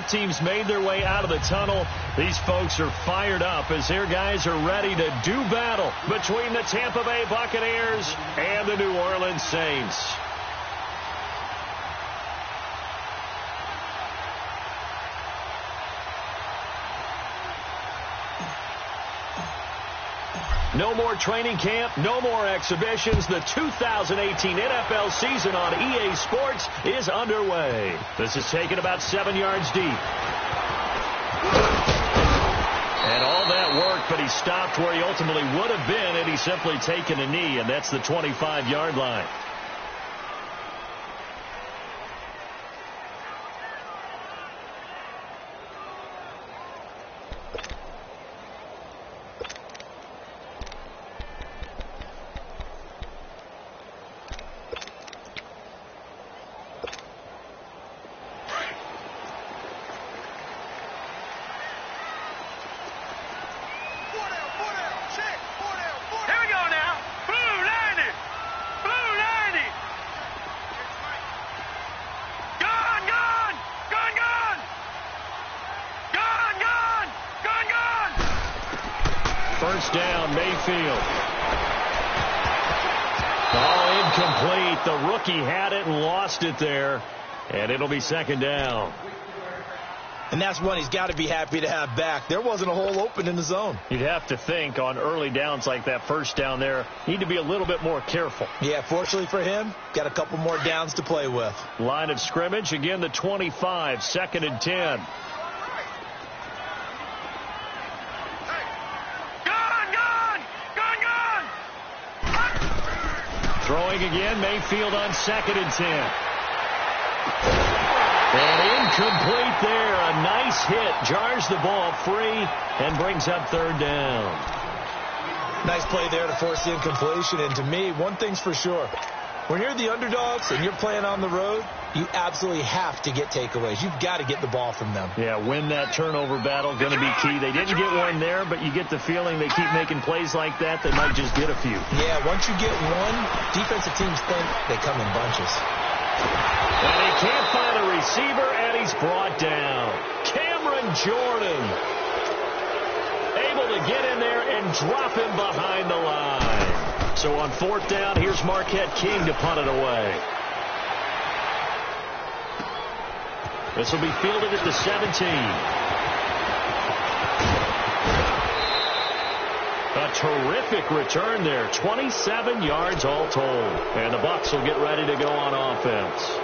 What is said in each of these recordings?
Both teams made their way out of the tunnel. These folks are fired up as their guys are ready to do battle between the Tampa Bay Buccaneers and the New Orleans Saints. No more training camp, no more exhibitions. The 2018 NFL season on EA Sports is underway. This is taken about 7 yards deep. And all that work, but he stopped where he ultimately would have been had he simply taken a knee, and that's the 25-yard line. First down, Mayfield. Oh, incomplete. The rookie had it and lost it there. And it'll be second down. And that's one he's got to be happy to have back. There wasn't a hole open in the zone. You'd have to think on early downs like that first down there, need to be a little bit more careful. Yeah, fortunately for him, got a couple more downs to play with. Line of scrimmage, again the 25, 2nd and 10. Throwing again, Mayfield on 2nd and 10. And incomplete there. A nice hit. Jars the ball free and brings up 3rd down. Nice play there to force the incompletion. And to me, one thing's for sure. When you're the underdogs and you're playing on the road, you absolutely have to get takeaways. You've got to get the ball from them. Yeah, win that turnover battle, going to be key. They didn't get one there, but you get the feeling they keep making plays like that, they might just get a few. Yeah, once you get one, defensive teams think they come in bunches. And he can't find a receiver, and he's brought down. Cameron Jordan able to get in there and drop him behind the line. So on 4th down, here's Marquette King to punt it away. This will be fielded at the 17. A terrific return there. 27 yards all told. And the Bucs will get ready to go on offense.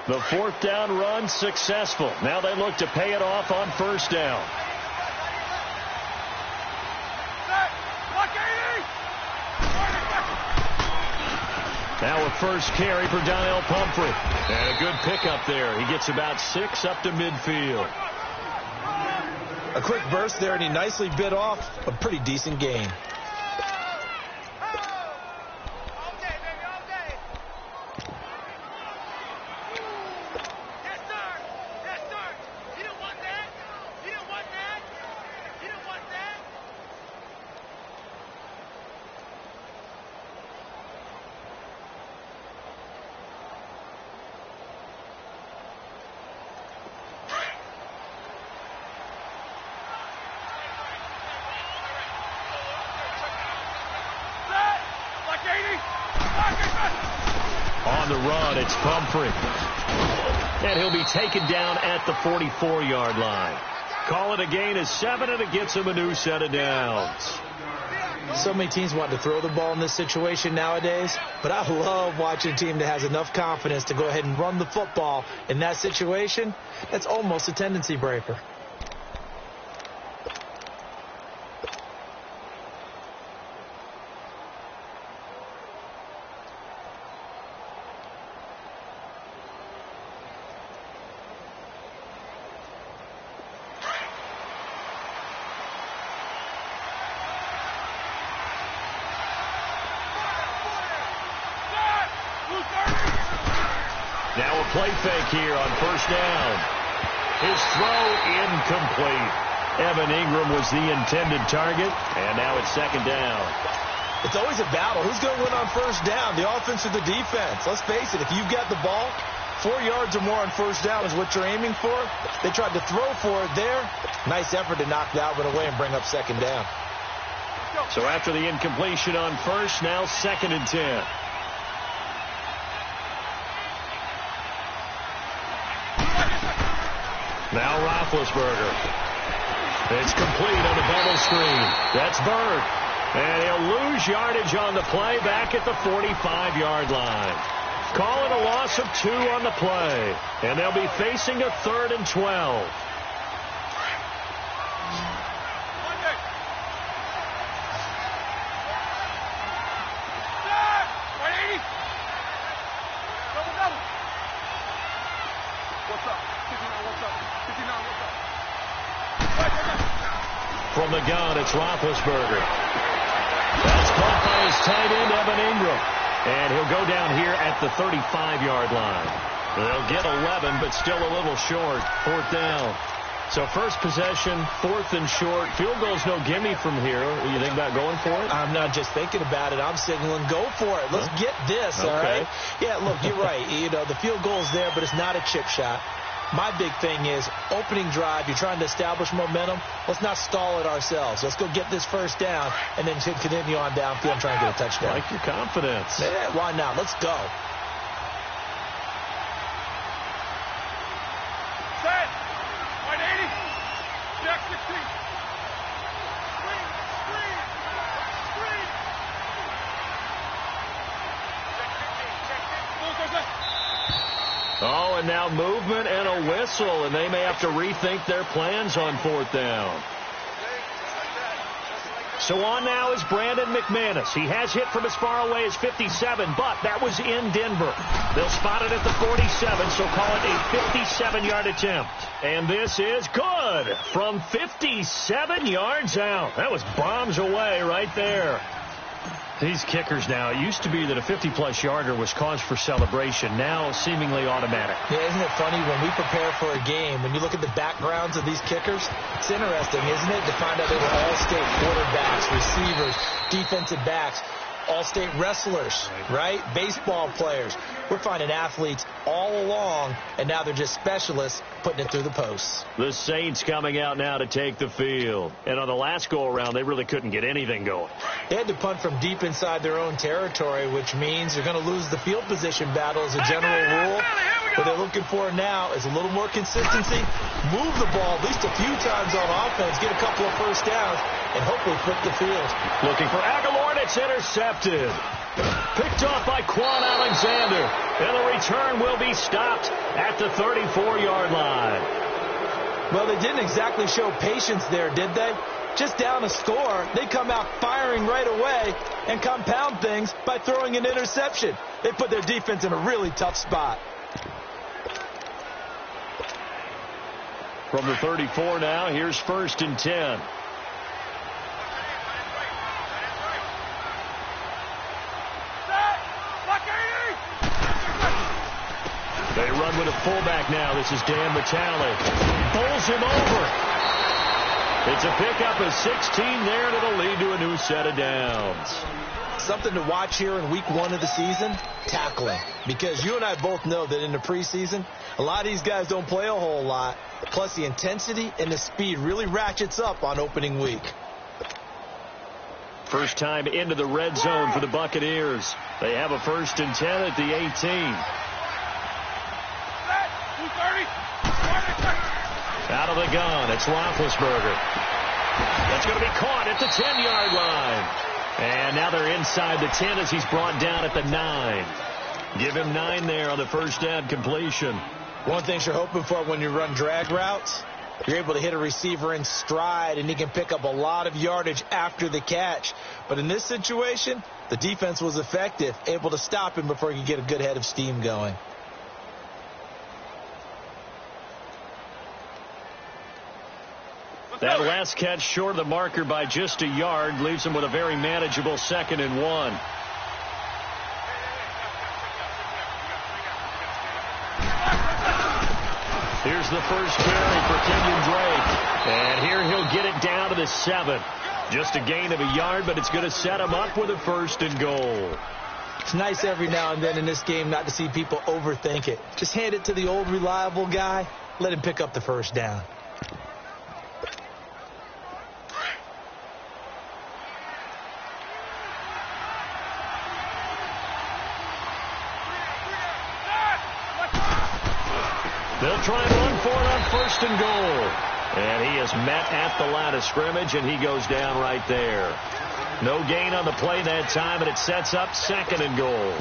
The 4th down run successful. Now they look to pay it off on 1st down. Now a first carry for Donnell Pumphrey. And a good pickup there. He gets about 6 up to midfield. A quick burst there, and he nicely bit off a pretty decent gain. On the run, it's Pumphrey. And he'll be taken down at the 44-yard line. Call it a gain of 7, and it gets him a new set of downs. So many teams want to throw the ball in this situation nowadays, but I love watching a team that has enough confidence to go ahead and run the football in that situation. That's almost a tendency breaker. play fake here on first down. His throw incomplete. Evan Ingram was the intended target, and now it's second down. It's always a battle. Who's going to win on first down, the offense or the defense? Let's face it, if you've got the ball, 4 yards or more on first down is what you're aiming for. They tried to throw for it there. Nice effort to knock that one away and bring up second down. So after the incompletion on first, now second and 10. Now Roethlisberger. It's complete on the bubble screen. That's Bird. And he'll lose yardage on the play back at the 45-yard line. Call it a loss of 2 on the play. And they'll be facing a 3rd and 12. From the gun, it's Roethlisberger. That's caught by his tight end, Evan Ingram. And he'll go down here at the 35-yard line. They'll get 11, but still a little short. 4th down. So first possession, 4th and short. Field goal's no gimme from here. You think about going for it? I'm not just thinking about it. I'm signaling go for it. Let's get this, all right? Yeah, look, you're right. You know, the field goal's there, but it's not a chip shot. My big thing is opening drive. You're trying to establish momentum. Let's not stall it ourselves. Let's go get this first down and then continue on downfield and try and get a touchdown. Like your confidence. Yeah, why not? Let's go. Set. 180. Jack 16. Screen. Screen. Screen. Jack 15. Jack 15. Oh, and now movement and a whistle, and they may have to rethink their plans on 4th down. So on now is Brandon McManus. He has hit from as far away as 57, but that was in Denver. They'll spot it at the 47, so call it a 57-yard attempt. And this is good from 57 yards out. That was bombs away right there. These kickers now, it used to be that a 50-plus yarder was cause for celebration. Now seemingly automatic. Yeah, isn't it funny when we prepare for a game, when you look at the backgrounds of these kickers, it's interesting, isn't it, to find out they were all-state quarterbacks, receivers, defensive backs, all-state wrestlers, right? Baseball players. We're finding athletes all along, and now they're just specialists putting it through the posts. The Saints coming out now to take the field. And on the last go-around, they really couldn't get anything going. They had to punt from deep inside their own territory, which means they're going to lose the field position battle as a general rule. What they're looking for now is a little more consistency, move the ball at least a few times on offense, get a couple of first downs, and hopefully flip the field. Looking for Aguilar, and it's intercepted. Picked off by Quan Alexander. And the return will be stopped at the 34-yard line. Well, they didn't exactly show patience there, did they? Just down a score, they come out firing right away and compound things by throwing an interception. They put their defense in a really tough spot. From the 34 now, here's 1st and 10. They run with a fullback now. This is Dan Metallic. Bowls him over. It's a pickup of 16 there, and it'll lead to a new set of downs. Something to watch here in week 1 of the season, tackling. Because you and I both know that in the preseason, a lot of these guys don't play a whole lot. Plus the intensity and the speed really ratchets up on opening week. First time into the red zone for the Buccaneers. They have a 1st and 10 at the 18. Out of the gun, it's Roethlisberger. That's going to be caught at the 10-yard line. And now they're inside the 10 as he's brought down at the 9. Give him 9 there on the first down completion. One thing you're hoping for when you run drag routes, you're able to hit a receiver in stride, and he can pick up a lot of yardage after the catch. But in this situation, the defense was effective, able to stop him before he could get a good head of steam going. That last catch short of the marker by just a yard leaves him with a very manageable 2nd and 1. Here's the first carry for Kenyon Drake. And here he'll get it down to the 7. Just a gain of a yard, but it's going to set him up with a 1st and goal. It's nice every now and then in this game not to see people overthink it. Just hand it to the old reliable guy. Let him pick up the 1st down. They'll try and run for it on 1st and goal. And he is met at the line of scrimmage, and he goes down right there. No gain on the play that time, and it sets up 2nd and goal.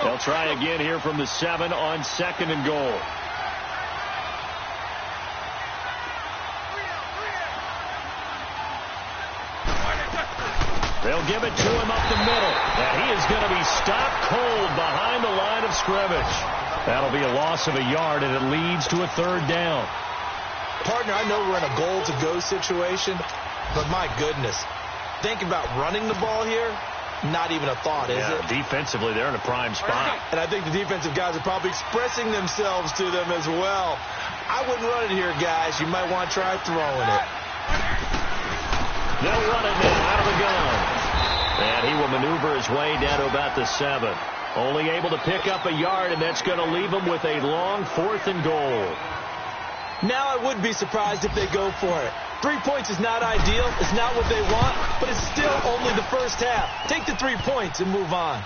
They'll try again here from the 7 on 2nd and goal. They'll give it to him up the middle. And he is going to be stopped cold behind the line of scrimmage. That'll be a loss of a yard, and it leads to a 3rd down. Partner, I know we're in a goal-to-go situation, but my goodness. Think about running the ball here. Not even a thought, is it? Defensively, they're in a prime spot. And I think the defensive guys are probably expressing themselves to them as well. I wouldn't run it here, guys. You might want to try throwing it. They'll run it now out of the gun. And he will maneuver his way down to about the 7. Only able to pick up a yard, and that's going to leave him with a long 4th and goal. Now I would be surprised if they go for it. 3 points is not ideal. It's not what they want, but it's still only the first half. Take the 3 points and move on.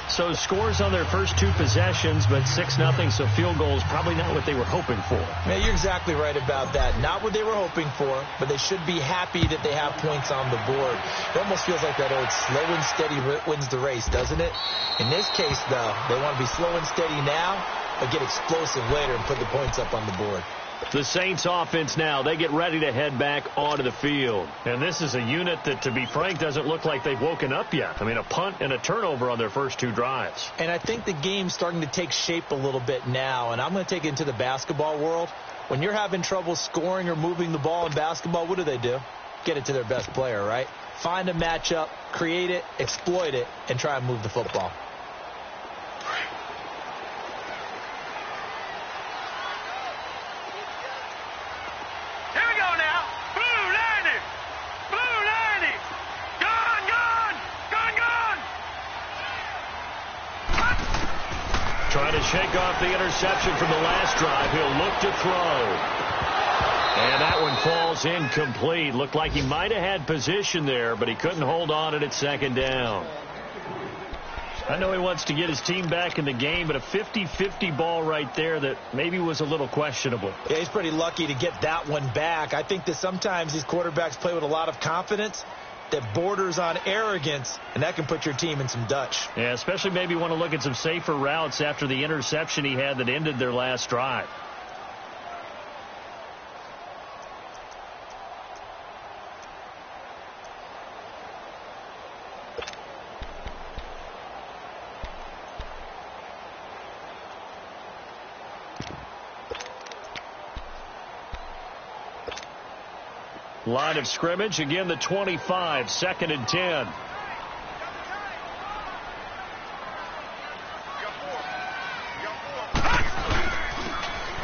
So scores on their first 2 possessions, but 6-0, so field goals probably not what they were hoping for. Man, you're exactly right about that. Not what they were hoping for, but they should be happy that they have points on the board. It almost feels like that old slow and steady wins the race, doesn't it? In this case, though, they want to be slow and steady now, but get explosive later and put the points up on the board. The Saints offense now, they get ready to head back onto the field. And this is a unit that, to be frank, doesn't look like they've woken up yet. I mean, a punt and a turnover on their first 2 drives. And I think the game's starting to take shape a little bit now, and I'm going to take it into the basketball world. When you're having trouble scoring or moving the ball in basketball, what do? Get it to their best player, right? Find a matchup, create it, exploit it, and try and move the football. Trying to shake off the interception from the last drive. He'll look to throw. And that one falls incomplete. Looked like he might have had position there, but he couldn't hold on it at 2nd down. I know he wants to get his team back in the game, but a 50-50 ball right there that maybe was a little questionable. Yeah, he's pretty lucky to get that one back. I think that sometimes these quarterbacks play with a lot of confidence that borders on arrogance, and that can put your team in some Dutch. Yeah, especially maybe want to look at some safer routes after the interception he had that ended their last drive. Line of scrimmage, again the 25, 2nd and 10.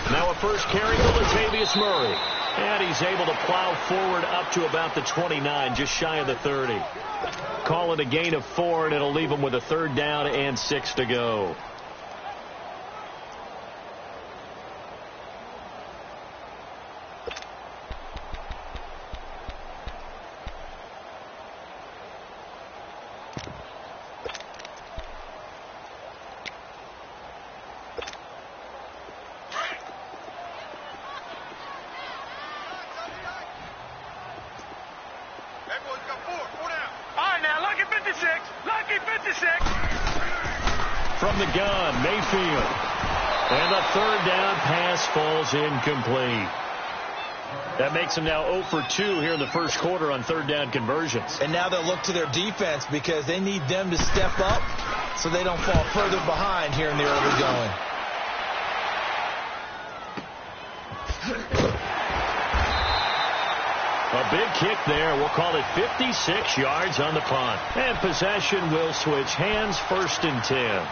Now a first carry to Latavius Murray. And he's able to plow forward up to about the 29, just shy of the 30. Call it a gain of 4, and it'll leave him with a 3rd down and 6 to go. From the gun, Mayfield. And the 3rd down pass falls incomplete. That makes them now 0 for 2 here in the first quarter on 3rd down conversions. And now they'll look to their defense because they need them to step up so they don't fall further behind here in the early going. A big kick there. We'll call it 56 yards on the punt. And possession will switch hands, 1st and 10.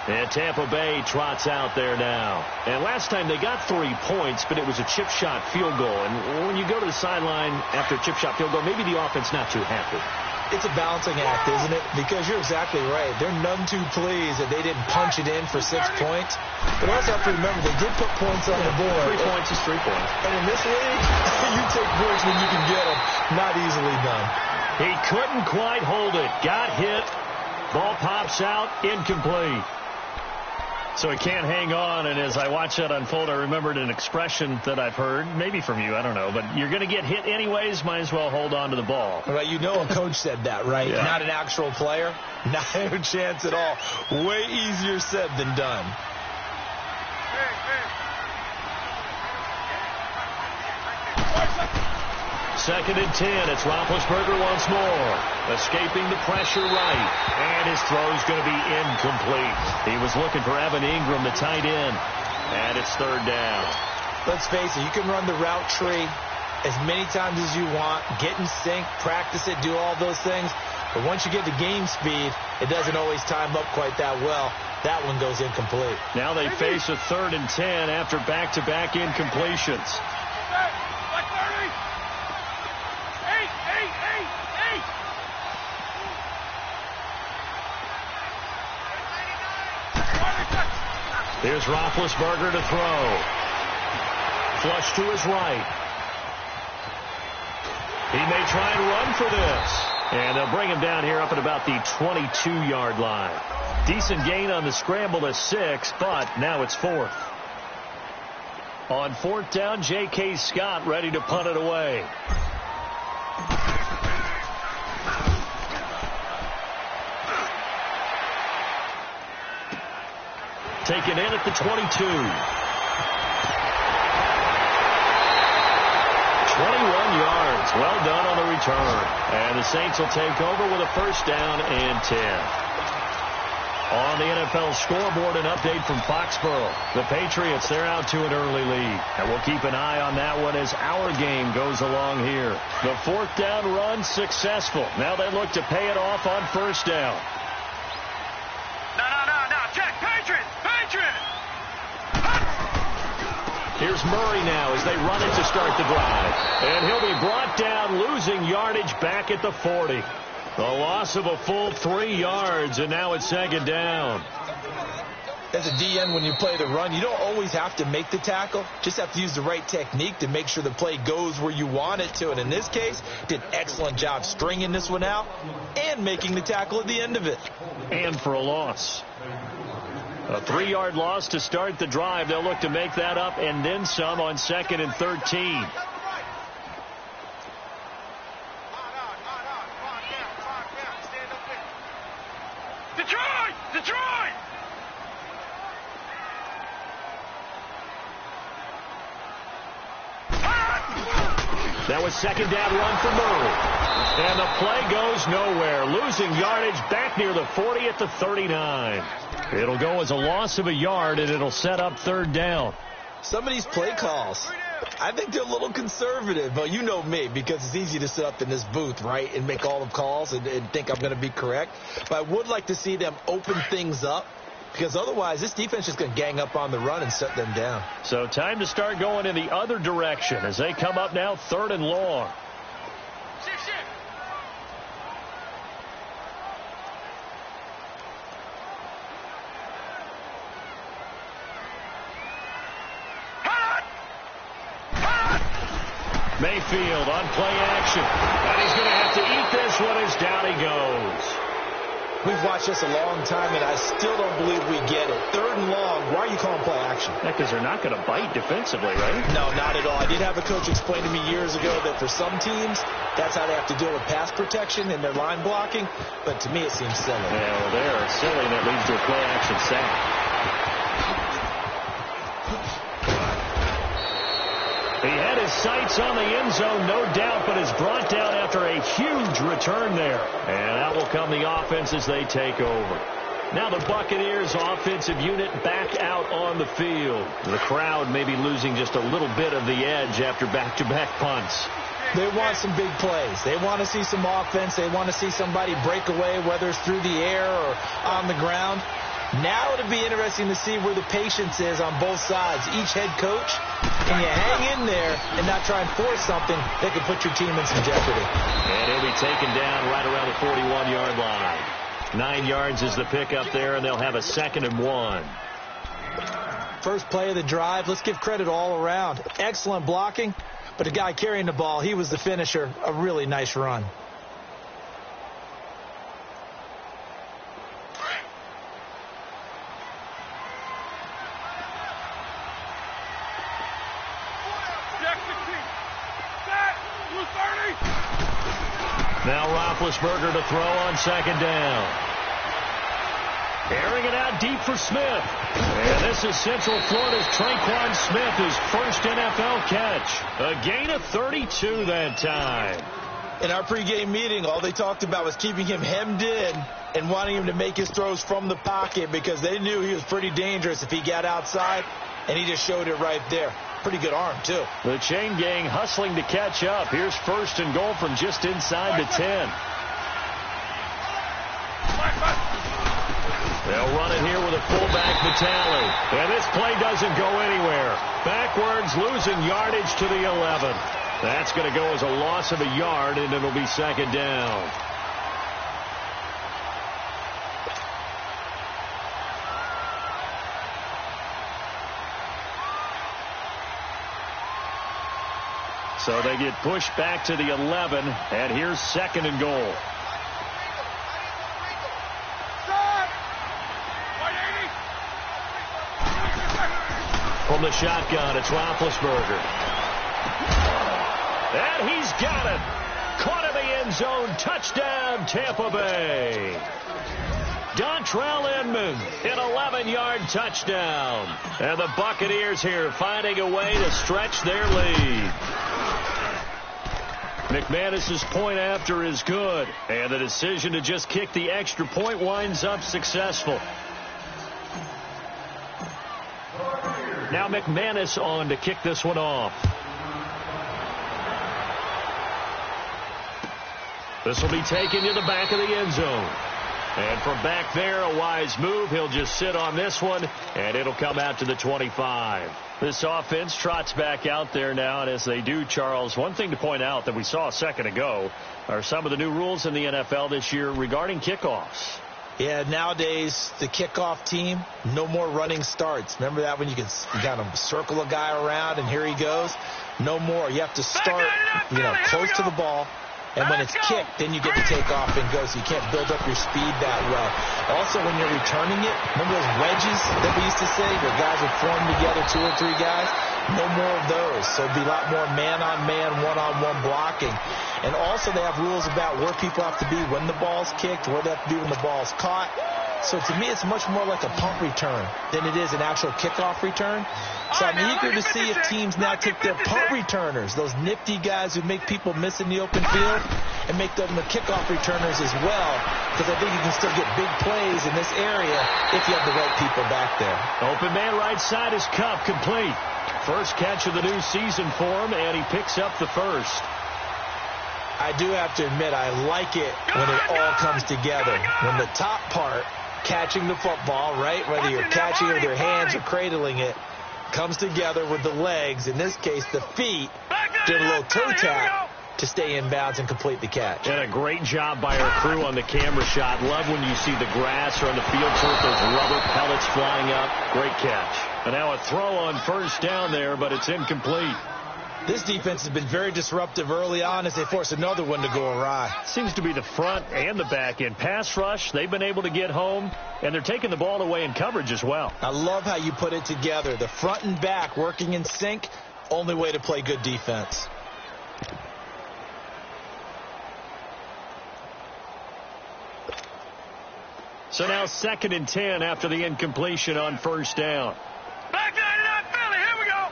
And Tampa Bay trots out there now. And last time they got 3 points, but it was a chip shot field goal. And when you go to the sideline after a chip shot field goal, maybe the offense not too happy. It's a balancing act, isn't it? Because you're exactly right. They're none too pleased that they didn't punch it in for 6 points. But also have to remember, they did put points on the board. 3 points is 3 points. And in this league, you take points when you can get them. Not easily done. He couldn't quite hold it. Got hit. Ball pops out. Incomplete. So he can't hang on, and as I watch that unfold, I remembered an expression that I've heard, maybe from you, I don't know, but you're going to get hit anyways, might as well hold on to the ball. Well, you know a coach said that, right? Yeah. Not an actual player. Not a chance at all. Way easier said than done. Second and 10. It's Roethlisberger once more. Escaping the pressure right. And his throw's going to be incomplete. He was looking for Evan Ingram, the tight end. And it's 3rd down. Let's face it, you can run the route tree as many times as you want. Get in sync, practice it, do all those things. But once you get to game speed, it doesn't always time up quite that well. That one goes incomplete. Now they face a 3rd and 10 after back-to-back incompletions. Here's Roethlisberger to throw. Flush to his right. He may try and run for this. And they'll bring him down here up at about the 22-yard line. Decent gain on the scramble to 6, but now it's 4th. On 4th down, J.K. Scott ready to punt it away. Taken in at the 22. 21 yards. Well done on the return. And the Saints will take over with a 1st down and 10. On the NFL scoreboard, an update from Foxborough. The Patriots, they're out to an early lead. And we'll keep an eye on that one as our game goes along here. The 4th down run successful. Now they look to pay it off on 1st down. Here's Murray now as they run it to start the drive. And he'll be brought down, losing yardage back at the 40. The loss of a full 3 yards, and now it's 2nd down. As a DN, when you play the run, you don't always have to make the tackle. Just have to use the right technique to make sure the play goes where you want it to. And in this case, did an excellent job stringing this one out and making the tackle at the end of it. And for a loss. A 3-yard loss to start the drive. They'll look to make that up and then some on 2nd and 13. Detroit! That was 2nd down run for Murray. And the play goes nowhere. Losing yardage back near the 40 at the 39. It'll go as a loss of a yard, and it'll set up 3rd down. Some of these play calls, I think they're a little conservative. But you know me, because it's easy to sit up in this booth, right, and make all the calls and think I'm going to be correct. But I would like to see them open things up, because otherwise this defense is going to gang up on the run and shut them down. So time to start going in the other direction as they come up now 3rd and long. Mayfield on play action. And he's going to have to eat this one as down he goes. We've watched this a long time, and I still don't believe we get it. 3rd and long, why are you calling play action? Yeah, because they're not going to bite defensively, right? No, not at all. I did have a coach explain to me years ago that for some teams, that's how they have to deal with pass protection and their line blocking. But to me, it seems silly. Yeah, well, they're silly, and that leads to a play action sack. He had his sights on the end zone, no doubt, but is brought down after a huge return there. And out will come the offense as they take over. Now the Buccaneers offensive unit back out on the field. The crowd may be losing just a little bit of the edge after back-to-back punts. They want some big plays. They want to see some offense. They want to see somebody break away, whether it's through the air or on the ground. Now it'll be interesting to see where the patience is on both sides. Each head coach, can you hang in there and not try and force something that could put your team in some jeopardy? And he'll be taken down right around the 41-yard line. 9 yards is the pickup there, and they'll have a 2nd and 1. First play of the drive, let's give credit all around. Excellent blocking, but the guy carrying the ball, he was the finisher. A really nice run. Now Roethlisberger to throw on 2nd down. Airing it out deep for Smith. And this is Central Florida's Traquan Smith, his first NFL catch. A gain of 32 that time. In our pregame meeting, all they talked about was keeping him hemmed in and wanting him to make his throws from the pocket because they knew he was pretty dangerous if he got outside, and he just showed it right there. Pretty good arm, too. The chain gang hustling to catch up. Here's 1st and goal from just inside the 10. They'll run it here with a fullback, Vitale. And this play doesn't go anywhere. Backwards, losing yardage to the 11. That's going to go as a loss of a yard, and it'll be 2nd down. So they get pushed back to the 11, and here's 2nd and goal. From the shotgun, it's Roethlisberger. And he's got it. Caught in the end zone. Touchdown, Tampa Bay. Dontrell Inman, an 11-yard touchdown. And the Buccaneers here finding a way to stretch their lead. McManus's point after is good. And the decision to just kick the extra point winds up successful. Now McManus on to kick this one off. This will be taken to the back of the end zone. And from back there, a wise move. He'll just sit on this one, and it'll come out to the 25. This offense trots back out there now, and as they do, Charles, one thing to point out that we saw a second ago are some of the new rules in the NFL this year regarding kickoffs. Yeah, nowadays, the kickoff team, no more running starts. Remember that when you kind of circle a guy around and here he goes? No more. You have to start, close to the ball. And when it's kicked, then you get to take off and go, so you can't build up your speed that way. Also, when you're returning it, remember those wedges that we used to say where guys would form together, 2 or 3 guys? No more of those. So it'd be a lot more man-on-man, one-on-one blocking. And also they have rules about where people have to be when the ball's kicked, where they have to be when the ball's caught. So to me, it's much more like a punt return than it is an actual kickoff return. So I'm eager to see if teams now take their punt returners, those nifty guys who make people miss in the open field, and make them the kickoff returners as well, because I think you can still get big plays in this area if you have the right people back there. Open man right side is Cup, complete. First catch of the new season for him, and he picks up the first. I do have to admit, I like it when it all comes together. When the top part, catching the football, right, whether you're catching it with your hands or cradling it, comes together with the legs, in this case the feet, doing a little toe tap to stay in bounds and complete the catch. And a great job by our crew on the camera shot. Love when you see the grass or on the field turf, those rubber pellets flying up. Great catch. And now a throw on first down there, but it's incomplete. This defense has been very disruptive early on as they force another one to go awry. Seems to be the front and the back end. Pass rush, they've been able to get home, and they're taking the ball away in coverage as well. I love how you put it together. The front and back working in sync, only way to play good defense. So now 2nd and 10 after the incompletion on first down. Back 99 Philly, here we go.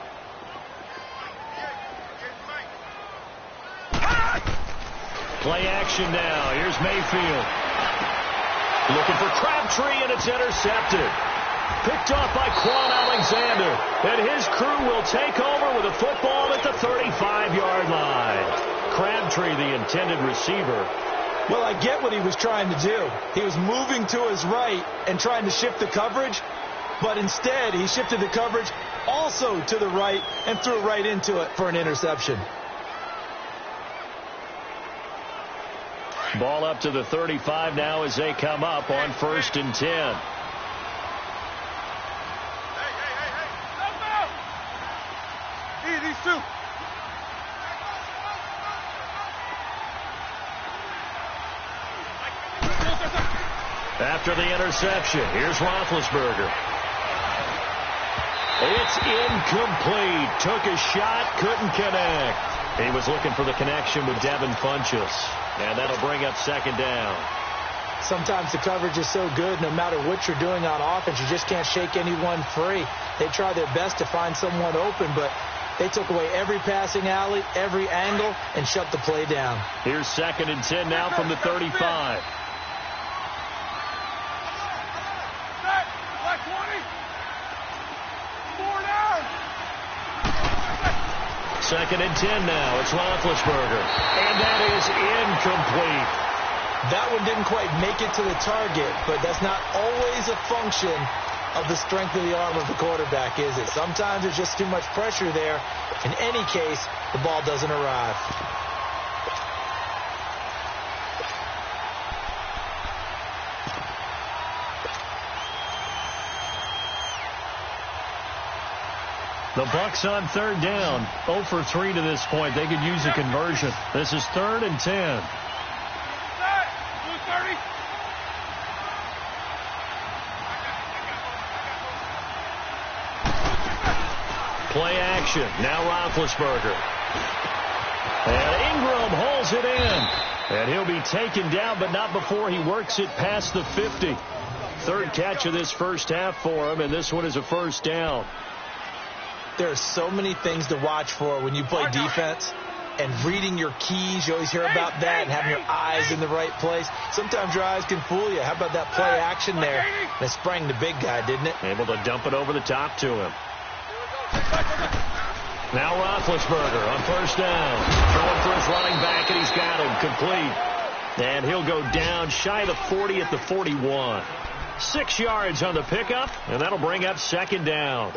Play action now. Here's Mayfield. Looking for Crabtree, and it's intercepted. Picked off by Quan Alexander. And his crew will take over with a football at the 35-yard line. Crabtree, the intended receiver. Well, I get what he was trying to do. He was moving to his right and trying to shift the coverage, but instead he shifted the coverage also to the right and threw right into it for an interception. Ball up to the 35 now as they come up on 1st and 10. These two. After the interception, here's Roethlisberger. It's incomplete. Took a shot, couldn't connect. He was looking for the connection with Devin Funchess. And that'll bring up 2nd down. Sometimes the coverage is so good, no matter what you're doing on offense, you just can't shake anyone free. They try their best to find someone open, but they took away every passing alley, every angle, and shut the play down. Here's 2nd and 10 now from the 35. 2nd and 10 now. It's Roethlisberger. And that is incomplete. That one didn't quite make it to the target, but that's not always a function of the strength of the arm of the quarterback, is it? Sometimes there's just too much pressure there. In any case, the ball doesn't arrive. The Bucs on 3rd down. 0 for 3 to this point. They could use a conversion. This is 3rd and 10. Play action. Now Roethlisberger. And Ingram holds it in. And he'll be taken down, but not before he works it past the 50. 3rd catch of this first half for him, and this one is a 1st down. There are so many things to watch for when you play defense, and reading your keys. You always hear about that, and having your eyes in the right place. Sometimes your eyes can fool you. How about that play action there? They sprang the big guy, didn't it? Able to dump it over the top to him. Now Roethlisberger on 1st down. Throwing for his running back, and he's got him complete. And he'll go down shy of the 40 at the 41. 6 yards on the pickup, and that'll bring up 2nd down.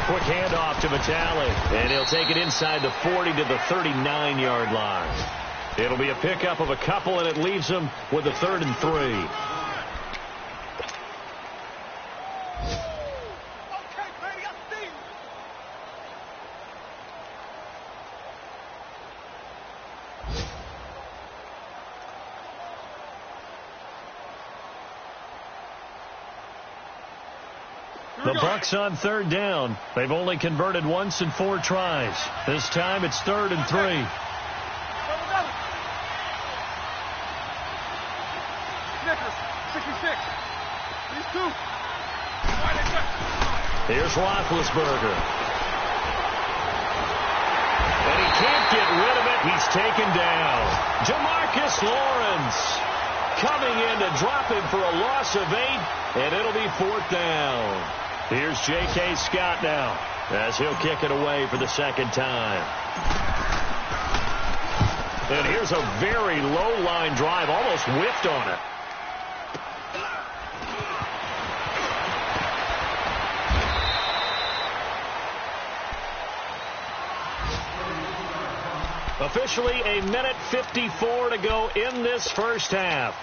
Quick handoff to Vitale, and he'll take it inside the 40 to the 39-yard line. It'll be a pickup of a couple, and it leaves him with a 3rd and 3. The Bucs on 3rd down. They've only converted once in 4 tries. This time it's 3rd and 3. Here's Roethlisberger. And he can't get rid of it. He's taken down. Jamarcus Lawrence coming in to drop him for a loss of 8, and it'll be 4th down. Here's J.K. Scott now as he'll kick it away for the 2nd time. And here's a very low line drive, almost whiffed on it. Officially a minute 54 to go in this first half.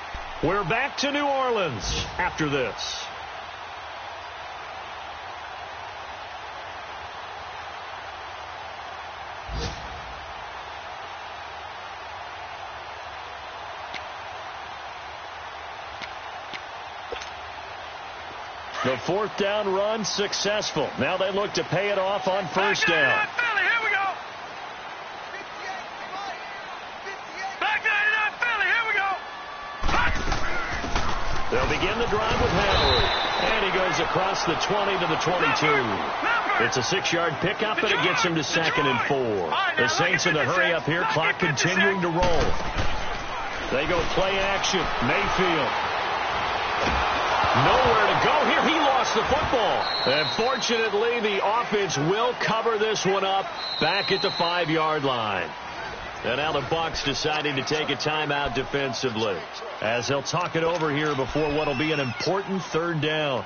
We're back to New Orleans after this. The 4th down run successful. Now they look to pay it off on 1st down. They'll begin the drive with Henry. And he goes across the 20 to the 22. It's a 6-yard pickup, and it gets him to 2nd and 4. The Saints in a hurry up here. Clock continuing to roll. They go play action. Mayfield. Nowhere to go here. He lost the football. And fortunately, the offense will cover this one up back at the 5-yard line. And now the Bucs deciding to take a timeout defensively, as they'll talk it over here before what will be an important 3rd down.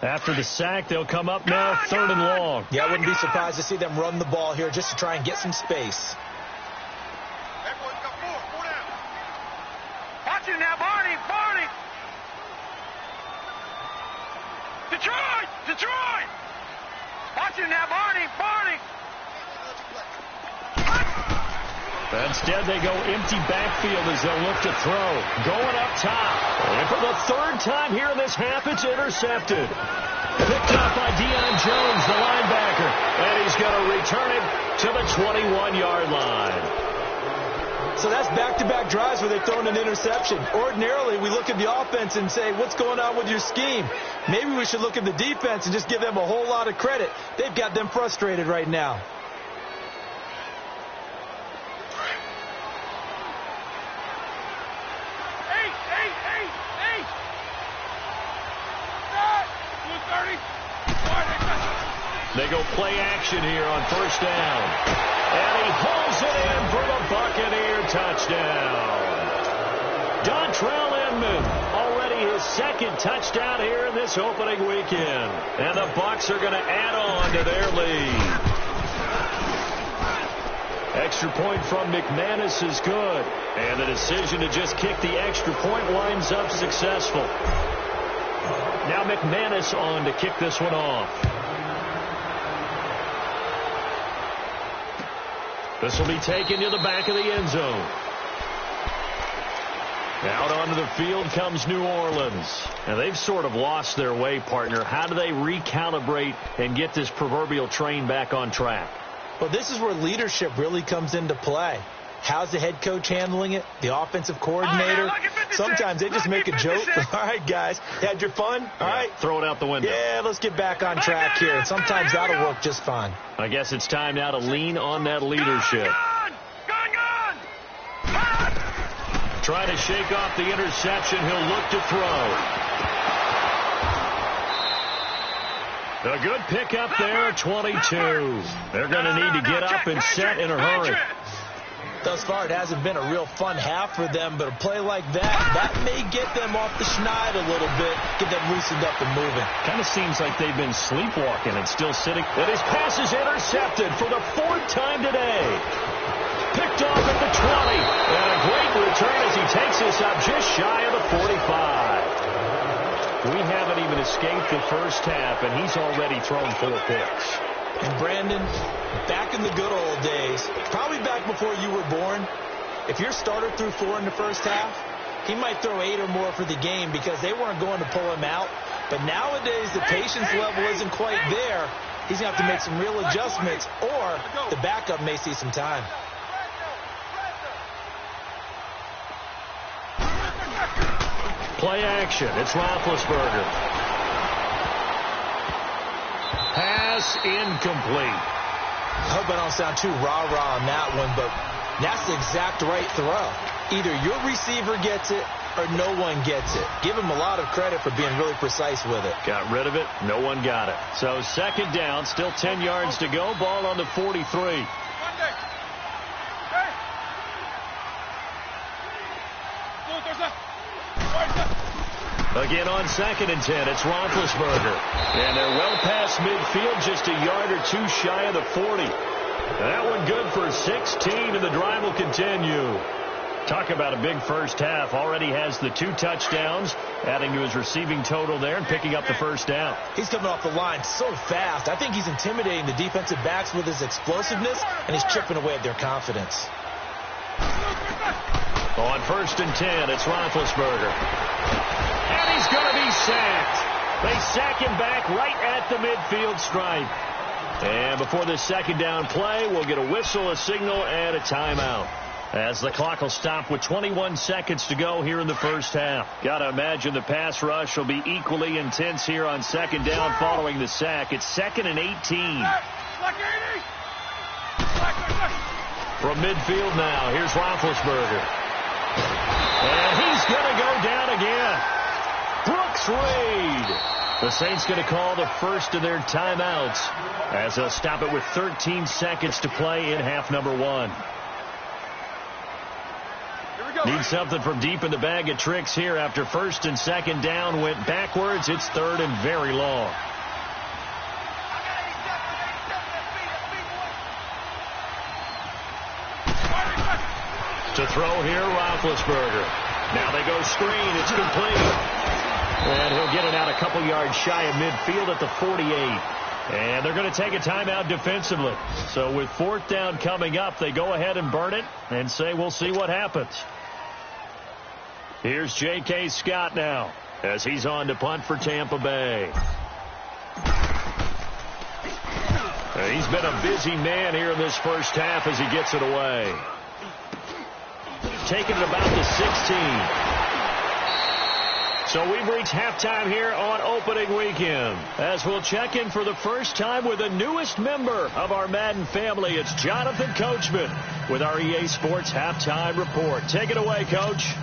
After the sack, they'll come up now 3rd and long. Yeah, I wouldn't be surprised to see them run the ball here just to try and get some space. Everyone's got 4 down. Watch it now, Barney. Detroit. Watch it now, Barney. Instead, they go empty backfield as they'll look to throw. Going up top. And for the 3rd time here in this half, it's intercepted. Picked up by Deion Jones, the linebacker. And he's going to return it to the 21-yard line. So that's back-to-back drives where they've thrown an interception. Ordinarily, we look at the offense and say, what's going on with your scheme? Maybe we should look at the defense and just give them a whole lot of credit. They've got them frustrated right now. They go play action here on 1st down. And he hauls it in for the Buccaneer touchdown. Dontrell Inman, already his 2nd touchdown here in this opening weekend. And the Bucs are going to add on to their lead. Extra point from McManus is good. And the decision to just kick the extra point winds up successful. Now McManus on to kick this one off. This will be taken to the back of the end zone. Out onto the field comes New Orleans. And they've sort of lost their way, partner. How do they recalibrate and get this proverbial train back on track? Well, this is where leadership really comes into play. How's the head coach handling it? The offensive coordinator? Sometimes they just make a joke. All right, guys, had your fun? All right. Throw it out the window. Yeah, let's get back on track here. And sometimes that'll work just fine. I guess it's time now to lean on that leadership. Gone! Trying to shake off the interception. He'll look to throw. A good pickup there at 22. They're going to need to get up and set in a hurry. Thus far, it hasn't been a real fun half for them, but a play like that may get them off the schneid a little bit, get them loosened up and moving. Kind of seems like they've been sleepwalking and still sitting. And his pass is intercepted for the 4th time today. Picked off at the 20. And a great return as he takes us up just shy of the 45. We haven't even escaped the first half, and he's already thrown 4 picks. And Brandon, back in the good old days, probably back before you were born, if your starter threw 4 in the first half, he might throw 8 or more for the game because they weren't going to pull him out. But nowadays, the patience level isn't quite there. He's going to have to make some real adjustments, or the backup may see some time. Play action. It's Roethlisberger. Pass incomplete. I hope I don't sound too rah-rah on that one, but that's the exact right throw. Either your receiver gets it or no one gets it. Give him a lot of credit for being really precise with it. Got rid of it. No one got it. So 2nd down, still 10 yards to go. Ball on the 43. Again on 2nd and 10, it's Roethlisberger. And they're well past midfield, just a yard or 2 shy of the 40. That one good for 16, and the drive will continue. Talk about a big first half. Already has the 2 touchdowns, adding to his receiving total there and picking up the first down. He's coming off the line so fast. I think he's intimidating the defensive backs with his explosiveness, and he's chipping away at their confidence. On 1st and 10, it's Roethlisberger. And he's going to be sacked. They sack him back right at the midfield stripe. And before this second down play, we'll get a whistle, a signal, and a timeout, as the clock will stop with 21 seconds to go here in the first half. Got to imagine the pass rush will be equally intense here on second down following the sack. It's 2nd and 18. From midfield now, here's Roethlisberger. And he's going to go down again. Brooks Reed. The Saints going to call the first of their timeouts, as they'll stop it with 13 seconds to play in half number 1. Need something from deep in the bag of tricks here after 1st and 2nd down went backwards. It's 3rd and very long. To throw here, Roethlisberger. Now they go screen. It's complete. And he'll get it out a couple yards shy of midfield at the 48. And they're going to take a timeout defensively. So with 4th down coming up, they go ahead and burn it and say we'll see what happens. Here's J.K. Scott now as he's on to punt for Tampa Bay. He's been a busy man here in this first half as he gets it away. Taking it about the 16. So we've reached halftime here on opening weekend, as we'll check in for the first time with the newest member of our Madden family. It's Jonathan Coachman with our EA Sports Halftime Report. Take it away, Coach.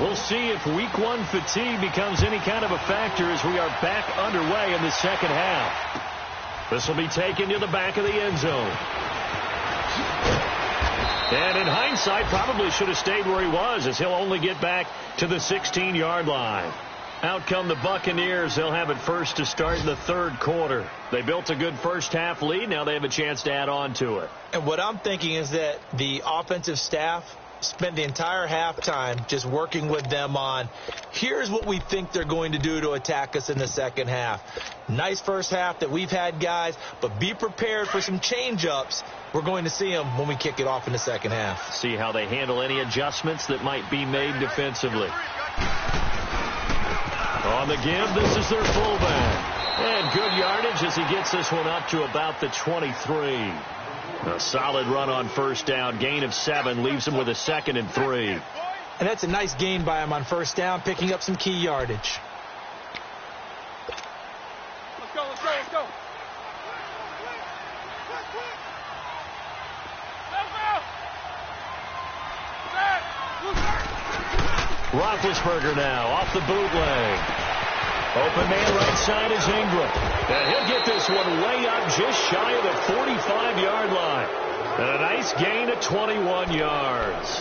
We'll see if Week 1 fatigue becomes any kind of a factor as we are back underway in the second half. This will be taken to the back of the end zone. And in hindsight, probably should have stayed where he was, as he'll only get back to the 16-yard line. Out come the Buccaneers. They'll have it first to start in the 3rd quarter. They built a good first-half lead. Now they have a chance to add on to it. And what I'm thinking is that the offensive staff spent the entire halftime just working with them on, here's what we think they're going to do to attack us in the second half. Nice first half that we've had, guys, but be prepared for some change-ups. We're going to see them when we kick it off in the second half. See how they handle any adjustments that might be made defensively. On the give, this is their fullback. And good yardage as he gets this one up to about the 23. A solid run on first down. Gain of 7 leaves him with a 2nd and 3. And that's a nice gain by him on first down, picking up some key yardage. Let's go, let's go, let's go. Roethlisberger now off the bootleg. Open man right side is Ingram. And he'll get this one way up just shy of the 45-yard line. And a nice gain of 21 yards.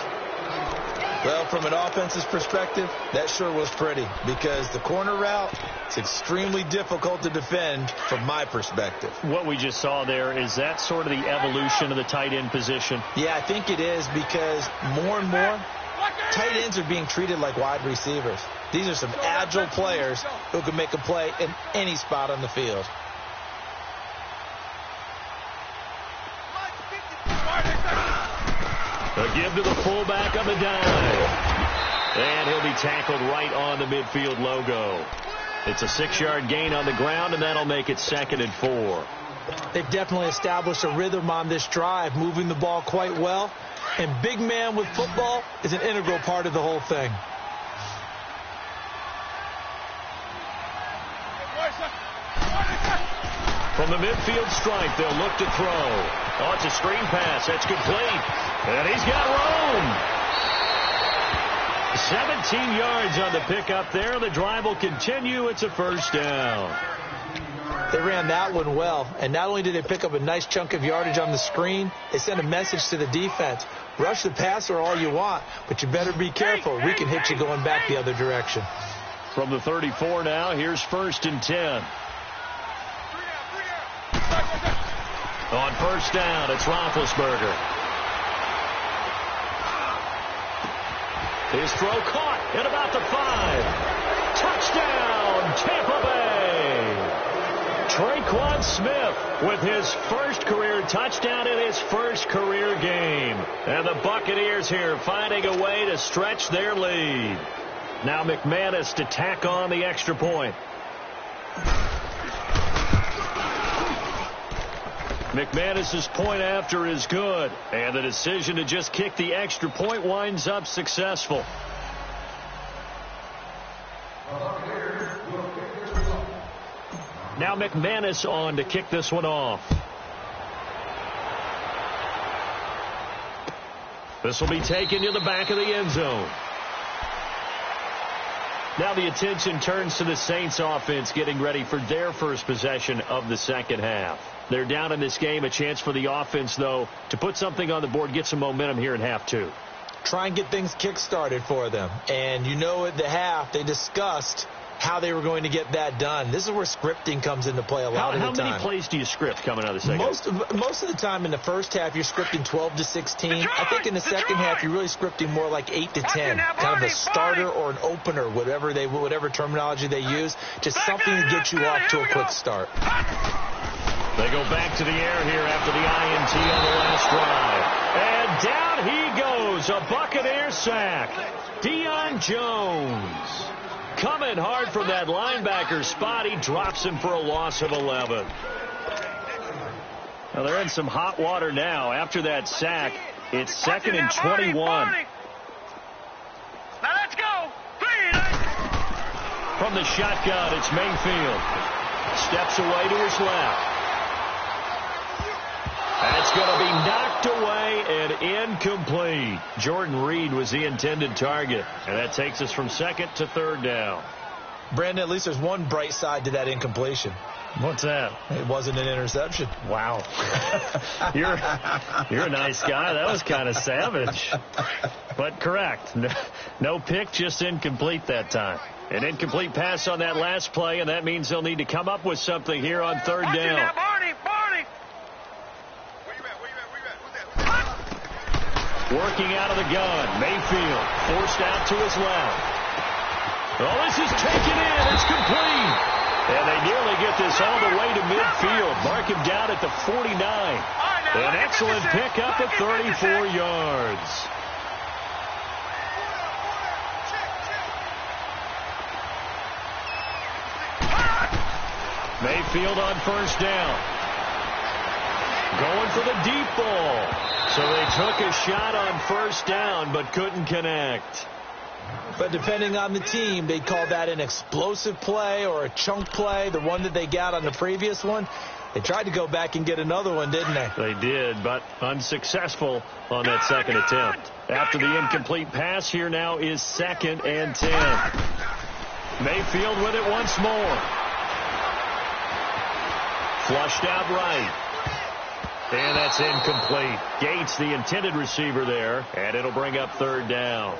Well, from an offense's perspective, that sure was pretty, because the corner route is extremely difficult to defend from my perspective. What we just saw there, is that sort of the evolution of the tight end position? Yeah, I think it is, because more and more tight ends are being treated like wide receivers. These are some agile players who can make a play in any spot on the field. A give to the fullback on the dive. And he'll be tackled right on the midfield logo. It's a 6-yard gain on the ground, and that'll make it 2nd and 4. They've definitely established a rhythm on this drive, moving the ball quite well. And big man with football is an integral part of the whole thing. From the midfield stripe, they'll look to throw. Oh, it's a screen pass. That's complete. And he's got room. 17 yards on the pickup there. The drive will continue. It's a first down. They ran that one well. And not only did they pick up a nice chunk of yardage on the screen, they sent a message to the defense. Rush the passer all you want, but you better be careful. We can hit you going back the other direction. From the 34 now, here's 1st and 10. On first down, it's Roethlisberger. His throw caught at about the 5. Touchdown, Tampa Bay. Traquan Smith with his first career touchdown in his first career game. And the Buccaneers here finding a way to stretch their lead. Now McManus to tack on the extra point. McManus's point after is good, and the decision to just kick the extra point winds up successful. Now McManus on to kick this one off. This will be taken to the back of the end zone. Now the attention turns to the Saints offense getting ready for their first possession of the second half. They're down in this game. A chance for the offense, though, to put something on the board, get some momentum here in half 2. Try and get things kick-started for them. And you know at the half they discussed how they were going to get that done. This is where scripting comes into play a lot of the time. How many plays do you script coming out of the second half? Most of the time in the first half, you're scripting 12 to 16. I think in the second half, you're really scripting more like 8 to 10. Kind of a starter or an opener, whatever terminology they use. Just something to get you off to a quick start. They go back to the air here after the INT on the last drive. And down he goes. A Buccaneer sack. Deion Jones. Coming hard from that linebacker spot. He drops him for a loss of 11. Now they're in some hot water now. After that sack, it's 2nd and 21. Now let's go. From the shotgun, it's Mayfield. Steps away to his left. That's going to be knocked away and incomplete. Jordan Reed was the intended target. And that takes us from 2nd to 3rd down. Brandon, at least there's one bright side to that incompletion. What's that? It wasn't an interception. Wow. You're a nice guy. That was kind of savage. But correct. No pick, just incomplete that time. An incomplete pass on that last play, and that means they'll need to come up with something here on 3rd down. Working out of the gun. Mayfield forced out to his left. Oh, this is taken in. It's complete. And they nearly get this all the way to midfield. Mark him down at the 49. An excellent pickup at 34 yards. Mayfield on first down. Going for the deep ball. So they took a shot on first down but couldn't connect. But depending on the team, they call that an explosive play or a chunk play, the one that they got on the previous one. They tried to go back and get another one, didn't they? They did, but unsuccessful on that second attempt. After the incomplete pass, here now is 2nd and 10. Mayfield with it once more. Flushed out right. And that's incomplete. Gates, the intended receiver there, and it'll bring up 3rd down.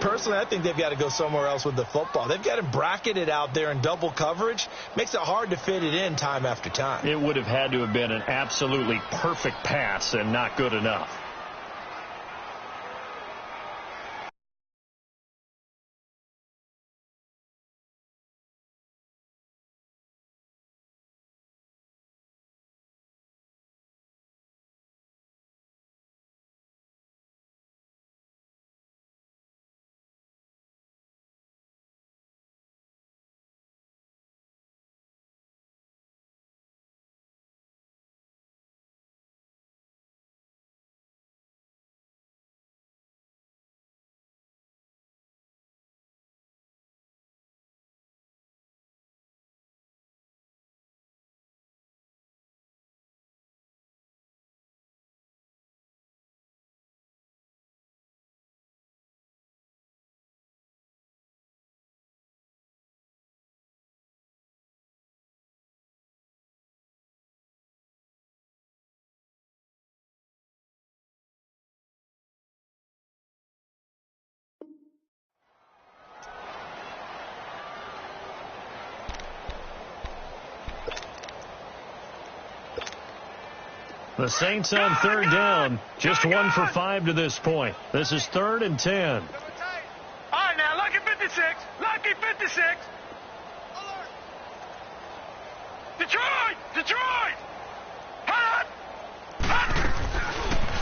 Personally, I think they've got to go somewhere else with the football. They've got to bracket it out there in double coverage. Makes it hard to fit it in time after time. It would have had to have been an absolutely perfect pass and not good enough. The Saints on third down, just 1 for 5 to this point. This is 3rd and 10. All right, now, lucky 56. Lucky 56. Detroit! Detroit! Hot! Hot!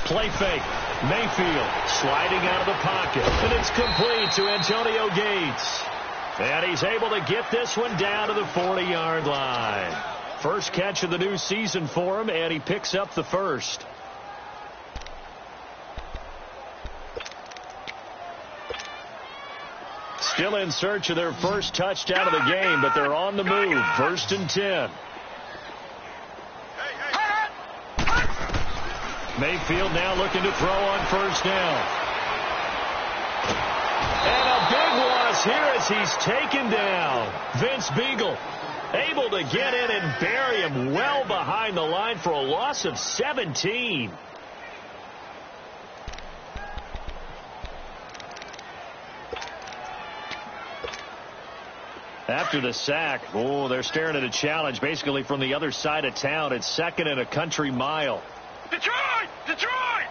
Play fake. Mayfield sliding out of the pocket. And it's complete to Antonio Gates. And he's able to get this one down to the 40-yard line. First catch of the new season for him, and he picks up the first. Still in search of their first touchdown of the game, but they're on the move. 1st and 10. Mayfield now looking to throw on 1st down. And a big loss here as he's taken down. Vince Beagle able to get in and bury him well behind the line for a loss of 17. After the sack, they're staring at a challenge basically from the other side of town. It's 2nd and a country mile. Detroit! Detroit!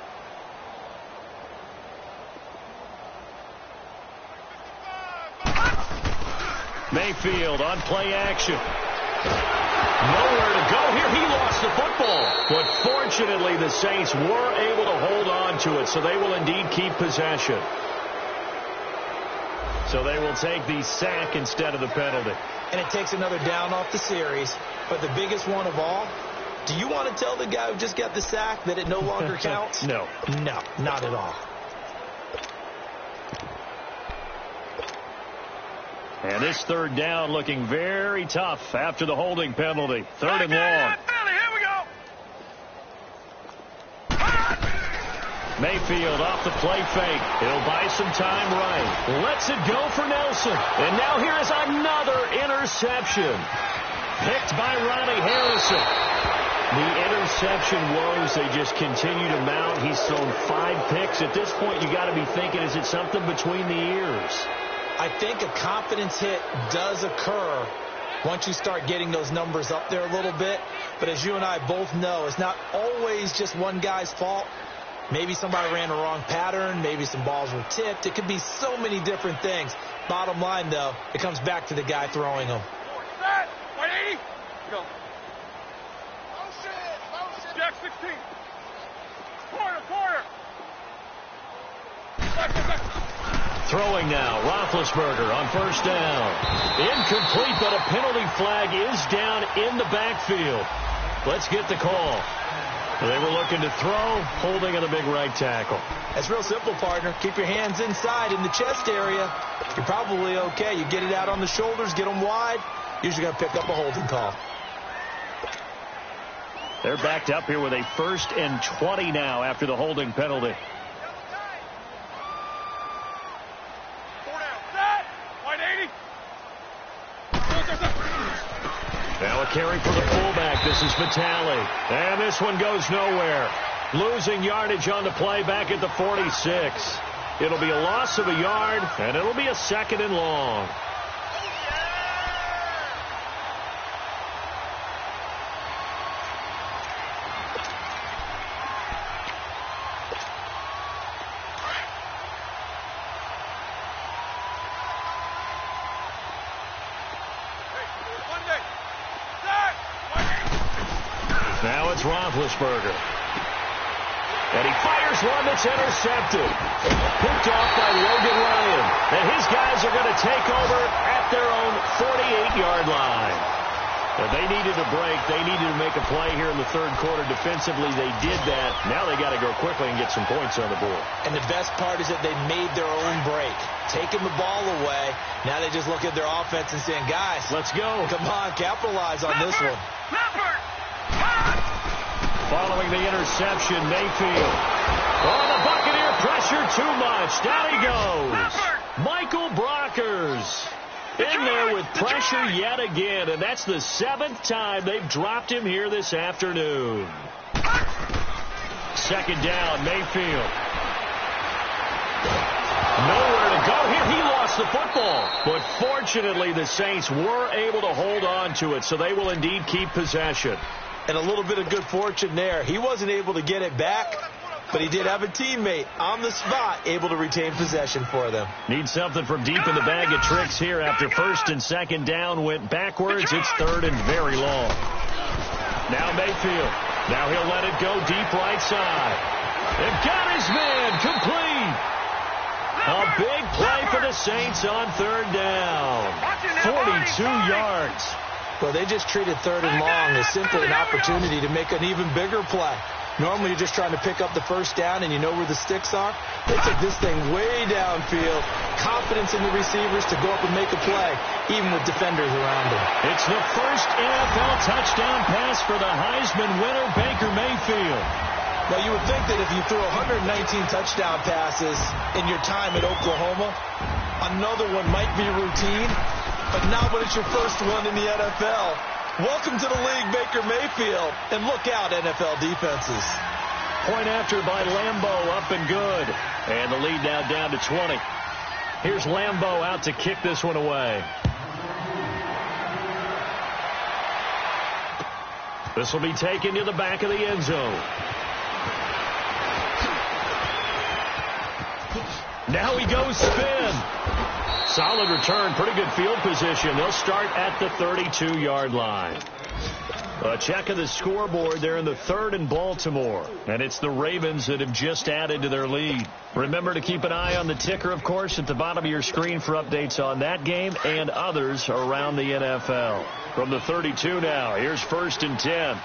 Mayfield on play action. Nowhere to go here. He lost the football. But fortunately, the Saints were able to hold on to it, so they will indeed keep possession. So they will take the sack instead of the penalty. And it takes another down off the series. But the biggest one of all, do you want to tell the guy who just got the sack that it no longer counts? No. No, not at all. And this 3rd down looking very tough after the holding penalty. 3rd and long. Here we go. Mayfield off the play fake. He'll buy some time right. Lets it go for Nelson. And now here is another interception. Picked by Ronnie Harrison. The interception woes, they just continue to mount. He's thrown 5 picks. At this point, you got to be thinking, is it something between the ears? I think a confidence hit does occur once you start getting those numbers up there a little bit. But as you and I both know, it's not always just one guy's fault. Maybe somebody ran a wrong pattern. Maybe some balls were tipped. It could be so many different things. Bottom line, though, it comes back to the guy throwing them. Set. 180. Go. Jack 16. Quarter. Back. Throwing now, Roethlisberger on 1st down. Incomplete, but a penalty flag is down in the backfield. Let's get the call. They were looking to throw, holding on the big right tackle. That's real simple, partner. Keep your hands inside in the chest area. You're probably okay. You get it out on the shoulders, get them wide. Usually going to pick up a holding call. They're backed up here with a 1st and 20 now after the holding penalty. Now a carry for the fullback. This is Vitale. And this one goes nowhere. Losing yardage on the play back at the 46. It'll be a loss of a yard, and it'll be a 2nd and long. Now it's Roethlisberger. And he fires one that's intercepted. Picked off by Logan Ryan. And his guys are going to take over at their own 48-yard line. And they needed a break. They needed to make a play here in the 3rd quarter. Defensively, they did that. Now they got to go quickly and get some points on the board. And the best part is that they made their own break. Taking the ball away. Now they just look at their offense and saying, guys, let's go. Come on, capitalize on this one. Following the interception, Mayfield. Oh, the Buccaneer pressure too much. Down he goes. Michael Brockers in there with pressure yet again, and that's the 7th time they've dropped him here this afternoon. 2nd down, Mayfield. Nowhere to go here. He lost the football. But fortunately, the Saints were able to hold on to it, so they will indeed keep possession. And a little bit of good fortune there. He wasn't able to get it back, but he did have a teammate on the spot able to retain possession for them. Need something from deep in the bag of tricks here after first and second down went backwards. It's third and very long. Now Mayfield. Now he'll let it go deep right side. They've got his man complete. A big play for the Saints on third down. 42 yards. Well, they just treated third and long as simply an opportunity to make an even bigger play. Normally, you're just trying to pick up the first down, and you know where the sticks are. They took this thing way downfield. Confidence in the receivers to go up and make a play, even with defenders around them. It's the first NFL touchdown pass for the Heisman winner, Baker Mayfield. Now, you would think that if you threw 119 touchdown passes in your time at Oklahoma, another one might be routine. But not when it's your first one in the NFL. Welcome to the league, Baker Mayfield. And look out, NFL defenses. Point after by Lambeau, up and good. And the lead now down to 20. Here's Lambeau out to kick this one away. This will be taken to the back of the end zone. Now he goes spin. Solid return, pretty good field position. They'll start at the 32-yard line. A check of the scoreboard there in the third in Baltimore. And it's the Ravens that have just added to their lead. Remember to keep an eye on the ticker, of course, at the bottom of your screen for updates on that game and others around the NFL. From the 32 now, here's first and 10.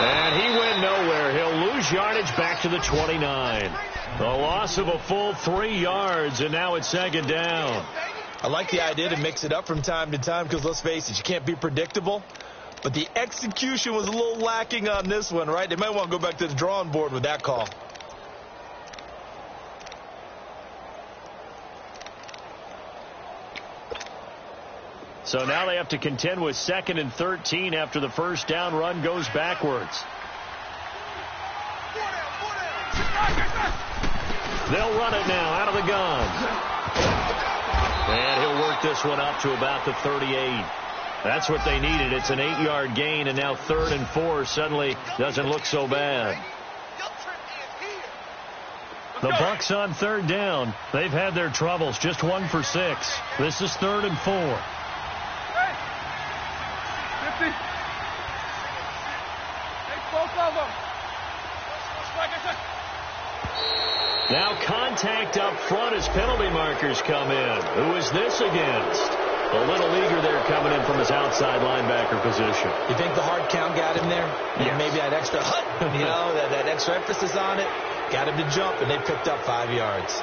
And he went nowhere. He'll lose yardage back to the 29. The loss of a full 3 yards, and now it's second down. I like the idea to mix it up from time to time because, let's face it, you can't be predictable. But the execution was a little lacking on this one, right? They might want to go back to the drawing board with that call. So now they have to contend with second and 13 after the first down run goes backwards. They'll run it now out of the gun. And he'll work this one up to about the 38. That's what they needed. It's an 8-yard gain, and now third and 4 suddenly doesn't look so bad. The Bucs on third down. They've had their troubles. Just 1 for 6. This is third and 4. Now contact up front as penalty markers come in. Who is this against? A little leaguer there coming in from his outside linebacker position. You think the hard count got him there? Yes. Maybe that extra that extra emphasis on it got him to jump, and they picked up 5 yards.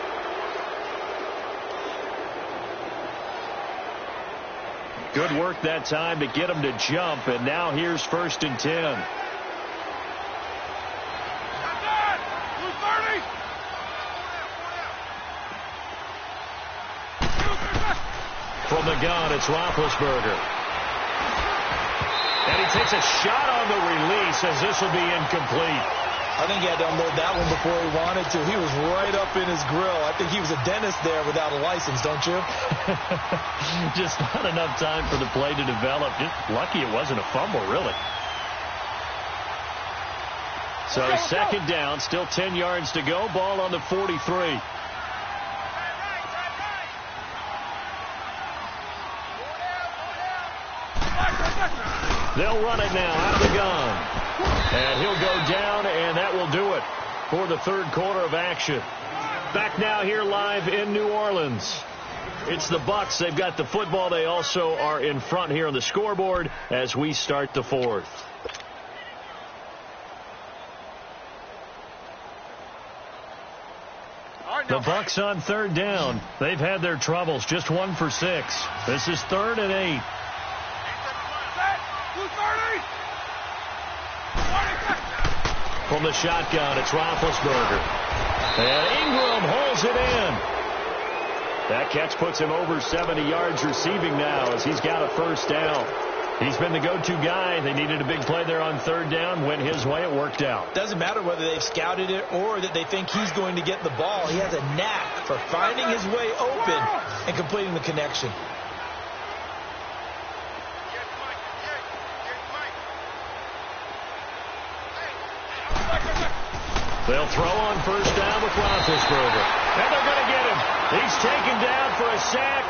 Good work that time to get him to jump, and now here's first and 10. From the gun, it's Roethlisberger. And he takes a shot on the release as this will be incomplete. I think he had to unload that one before he wanted to. He was right up in his grill. I think he was a dentist there without a license, don't you? Just not enough time for the play to develop. Just lucky it wasn't a fumble, really. So second down, still 10 yards to go. Ball on the 43. They'll run it now out of the gun. And he'll go down, and that will do it for the third quarter of action. Back now here live in New Orleans. It's the Bucs. They've got the football. They also are in front here on the scoreboard as we start the fourth. The Bucs on third down. They've had their troubles. Just 1 for 6. This is third and 8. From the shotgun, it's Roethlisberger. And Ingram holds it in. That catch puts him over 70 yards receiving now as he's got a first down. He's been the go-to guy. They needed a big play there on third down. Went his way. It worked out. Doesn't matter whether they've scouted it or that they think he's going to get the ball. He has a knack for finding his way open and completing the connection. They'll throw on first down with Roethlisberger. And they're going to get him. He's taken down for a sack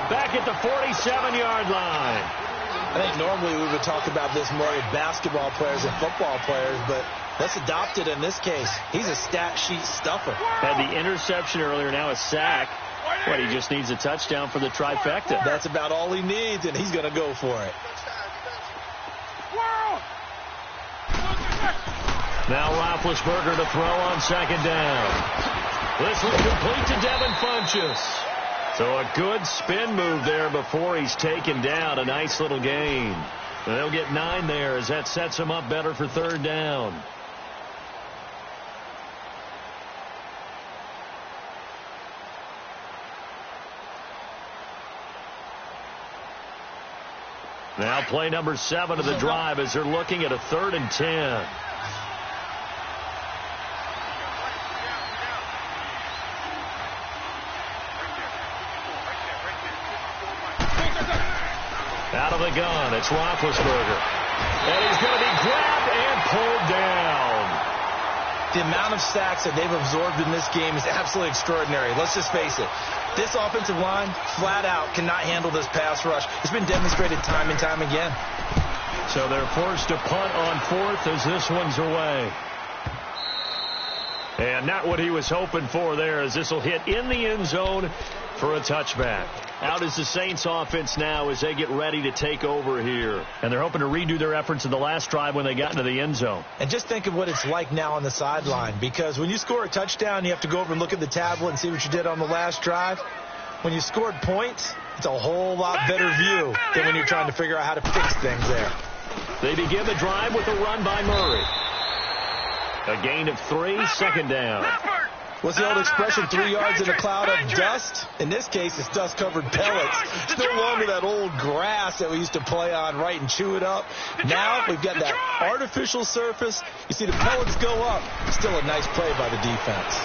back at the 47-yard line. I think normally we would talk about this more with basketball players and football players, but let's adopt it in this case. He's a stat sheet stuffer. Had the interception earlier, now a sack. What, he just needs a touchdown for the trifecta. That's about all he needs, and he's going to go for it. Now Roethlisberger to throw on second down. This will complete to Devin Funchess. So a good spin move there before he's taken down. A nice little gain. They'll get 9 there as that sets him up better for third down. Now play number 7 of the drive as they're looking at a 3rd and 10. Out of the gun, it's Roethlisberger. And he's going to be grabbed and pulled down. The amount of sacks that they've absorbed in this game is absolutely extraordinary. Let's just face it. This offensive line, flat out, cannot handle this pass rush. It's been demonstrated time and time again. So they're forced to punt on 4th as this one's away. And not what he was hoping for there, as this will hit in the end zone for a touchback. Out is the Saints offense now as they get ready to take over here. And they're hoping to redo their efforts in the last drive when they got into the end zone. And just think of what it's like now on the sideline, because when you score a touchdown, you have to go over and look at the tablet and see what you did on the last drive. When you scored points, it's a whole lot better view than when you're trying to figure out how to fix things there. They begin the drive with a run by Murray. A gain of 3, second down. What's the old expression, 3 yards in a cloud of dust? In this case, it's dust-covered pellets. It's no longer that old grass that we used to play on, right, and chew it up. Now we've got that artificial surface. You see the pellets go up. Still a nice play by the defense.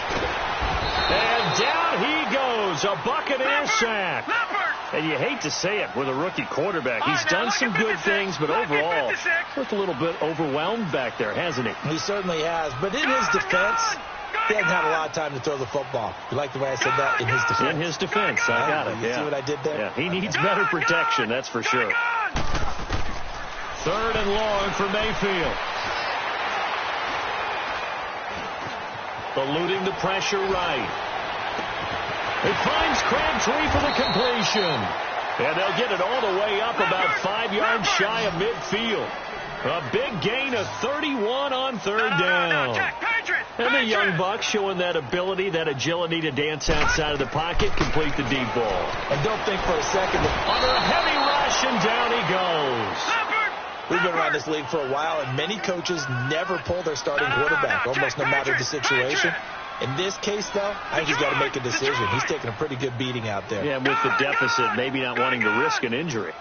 And down he goes, a Buccaneer sack. And you hate to say it with a rookie quarterback. He's done some good things, but overall, looked a little bit overwhelmed back there, hasn't he? He certainly has. But in his defense, he hasn't had a lot of time to throw the football. You like the way I said that? In his defense. In his defense, I got it. You see what I did there? Yeah, he needs better protection, that's for sure. 3rd and long for Mayfield. Eluding the pressure right. It finds Crabtree for the completion. And they'll get it all the way up about 5 yards shy of midfield. A big gain of 31 on third down. And the young buck showing that ability, that agility to dance outside of the pocket, complete the deep ball. And don't think for a second that under a heavy rush, and down he goes. We've been around this league for a while, and many coaches never pull their starting quarterback, almost no matter the situation. In this case, though, I think he's got to make a decision. He's taking a pretty good beating out there. Yeah, with the deficit, maybe not wanting to risk an injury.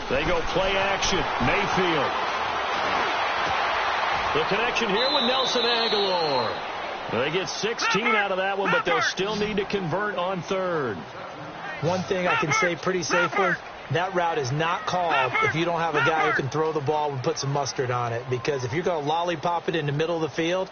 They go play action. Mayfield. The connection here with Nelson Aguilar. They get 16 out of that one, but they'll still need to convert on 3rd. One thing I can say pretty safely, that route is not called if you don't have a guy who can throw the ball and put some mustard on it. Because if you're going to lollipop it in the middle of the field,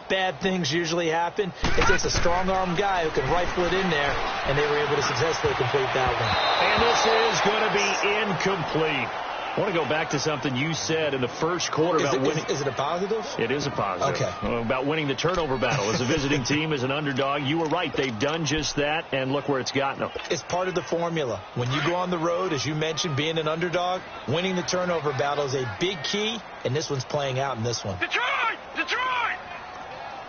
bad things usually happen. It takes a strong-arm guy who can rifle it in there, and they were able to successfully complete that one. And this is going to be incomplete. I want to go back to something you said in the first quarter about winning. Is it a positive? It is a positive. Okay. About winning the turnover battle as a visiting team, as an underdog. You were right. They've done just that, and look where it's gotten them. It's part of the formula. When you go on the road, as you mentioned, being an underdog, winning the turnover battle is a big key, and this one's playing out in this one. Detroit! Detroit!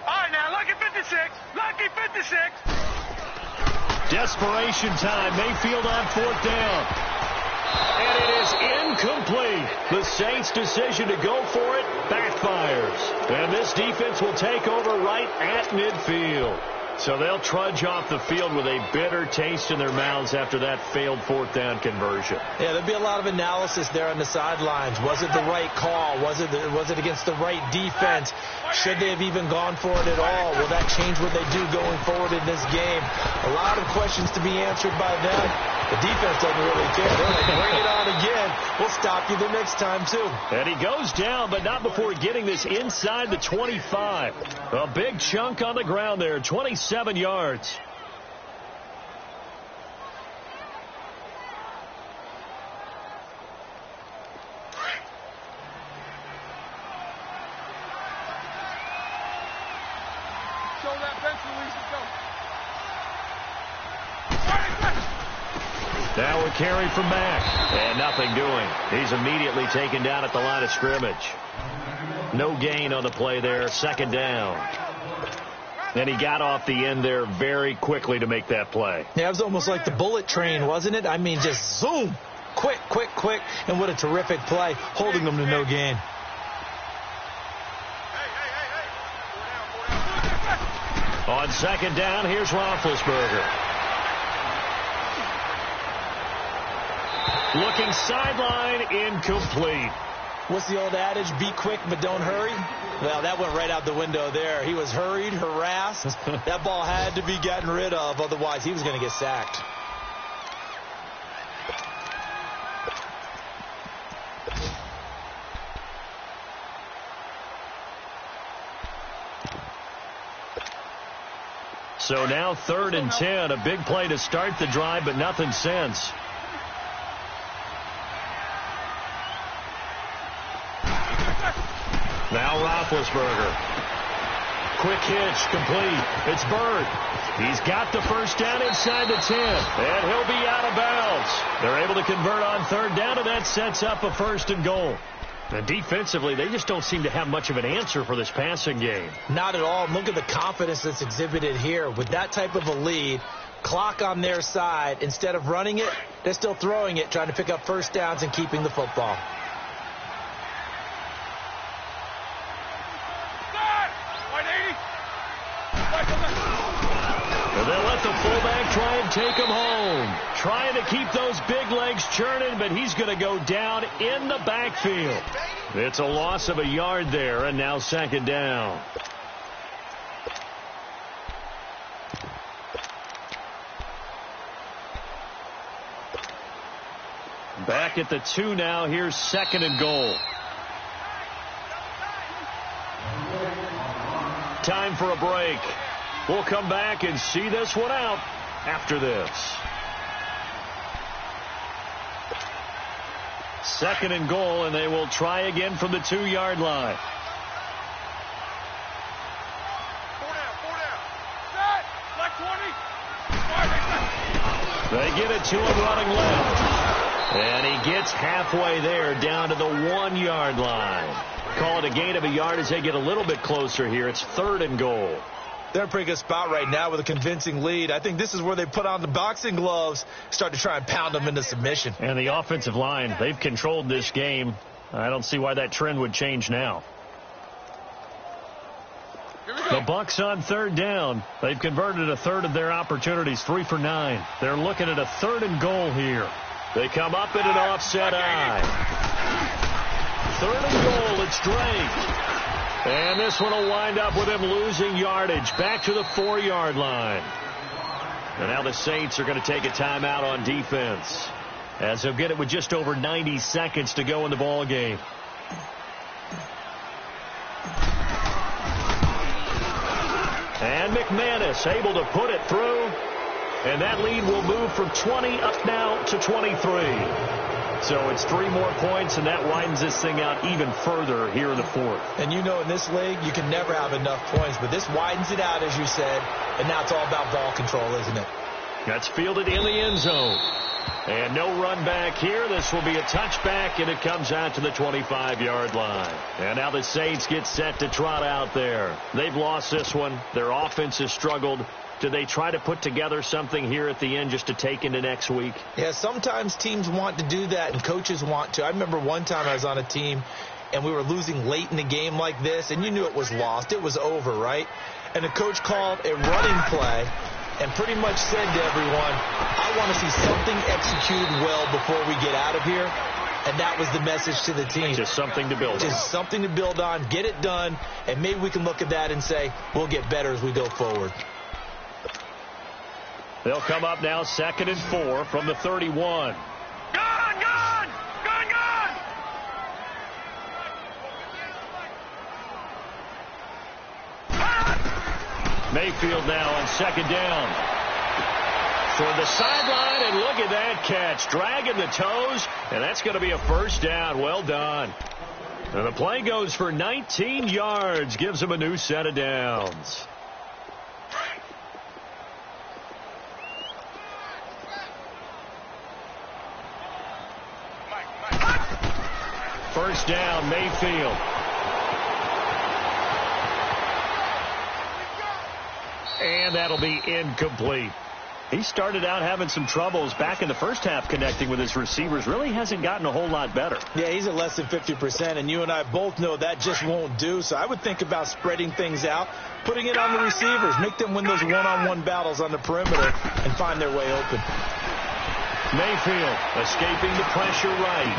All right, now, lucky 56. Lucky 56. Desperation time. Mayfield on 4th down. And it is incomplete. The Saints' decision to go for it backfires. And this defense will take over right at midfield. So they'll trudge off the field with a bitter taste in their mouths after that failed fourth down conversion. Yeah, there'll be a lot of analysis there on the sidelines. Was it the right call? Was it against the right defense? Should they have even gone for it at all? Will that change what they do going forward in this game? A lot of questions to be answered by them. The defense doesn't really care. They're like, bring it on again. We'll stop you the next time, too. And he goes down, but not before getting this inside the 25. A big chunk on the ground there, 27 yards. Show that bench release and go. Now a carry from Mack. And nothing doing. He's immediately taken down at the line of scrimmage. No gain on the play there. Second down. And he got off the end there very quickly to make that play. Yeah, it was almost like the bullet train, wasn't it? I mean, just zoom. Quick, quick, quick. And what a terrific play, holding them to no gain. On second down, here's Roethlisberger. Looking sideline, incomplete. What's the old adage? Be quick, but don't hurry. Well, that went right out the window there. He was hurried, harassed. That ball had to be gotten rid of. Otherwise, he was going to get sacked. So now 3rd and 10. A big play to start the drive, but nothing since. Now Roethlisberger. Quick hitch, complete. It's Bird. He's got the first down inside the 10, and he'll be out of bounds. They're able to convert on 3rd down, and that sets up a 1st and goal. And defensively, they just don't seem to have much of an answer for this passing game. Not at all. Look at the confidence that's exhibited here. With that type of a lead, clock on their side, instead of running it, they're still throwing it, trying to pick up first downs and keeping the football. And they'll let the fullback try and take him home. Trying to keep those big legs churning, but he's going to go down in the backfield. It's a loss of a yard there, and now 2nd down. Back at the 2 now. Here's 2nd and goal. Time for a break. We'll come back and see this one out after this. 2nd and goal, and they will try again from the 2-yard line. 4 down. Set. Black 20. They get it to him running left. And he gets halfway there down to the 1-yard line. Call it a gain of a yard as they get a little bit closer here. It's 3rd and goal. They're in a pretty good spot right now with a convincing lead. I think this is where they put on the boxing gloves, start to try and pound them into submission. And the offensive line, they've controlled this game. I don't see why that trend would change now. The Bucs on 3rd down. They've converted a 1/3 of their opportunities, 3 for 9. They're looking at a 3rd and goal here. They come up in an offset eye. 3rd and goal, it's Drake. And this one will wind up with him losing yardage back to the 4-yard line. And now the Saints are going to take a timeout on defense, as they'll get it with just over 90 seconds to go in the ball game. And McManus able to put it through. And that lead will move from 20 up now to 23. So it's 3 more points, and that widens this thing out even further here in the 4th. And you know, in this league, you can never have enough points, but this widens it out, as you said, and now it's all about ball control, isn't it? That's fielded in the end zone. And no run back here. This will be a touchback, and it comes out to the 25-yard line. And now the Saints get set to trot out there. They've lost this one. Their offense has struggled. Do they try to put together something here at the end just to take into next week? Yeah, sometimes teams want to do that, and coaches want to. I remember one time I was on a team, and we were losing late in a game like this, and you knew it was lost. It was over, right? and the coach called a running play and pretty much said to everyone, I want to see something executed well before we get out of here. And that was the message to the team. Just something to build on. Just something to build on, get it done, and maybe we can look at that and say, we'll get better as we go forward. They'll come up now 2nd and 4 from the 31. Mayfield now on 2nd down. Toward the sideline, and look at that catch. Dragging the toes, and that's going to be a 1st down. Well done. And the play goes for 19 yards. Gives him a new set of downs. First down, Mayfield. And that'll be incomplete. He started out having some troubles back in the first half connecting with his receivers. Really hasn't gotten a whole lot better. Yeah, he's at less than 50%, and you and I both know that just won't do. So I would think about spreading things out, putting it on the receivers, make them win those one-on-one battles on the perimeter and find their way open. Mayfield escaping the pressure right.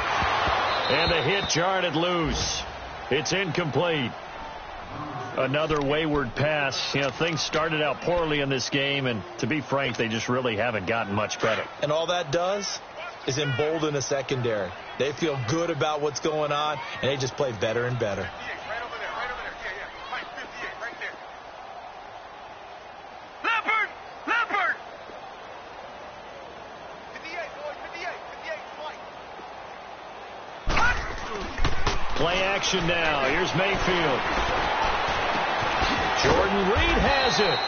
And the hit jarred it loose. It's incomplete. Another wayward pass. You know, things started out poorly in this game, and to be frank, they just really haven't gotten much better. And all that does is embolden the secondary. They feel good about what's going on, and they just play better and better. Right over there. Yeah. Mike, 58, right there. Leopard! 58, boy, 58, Mike. Play action now. Here's Mayfield. Jordan Reed has it.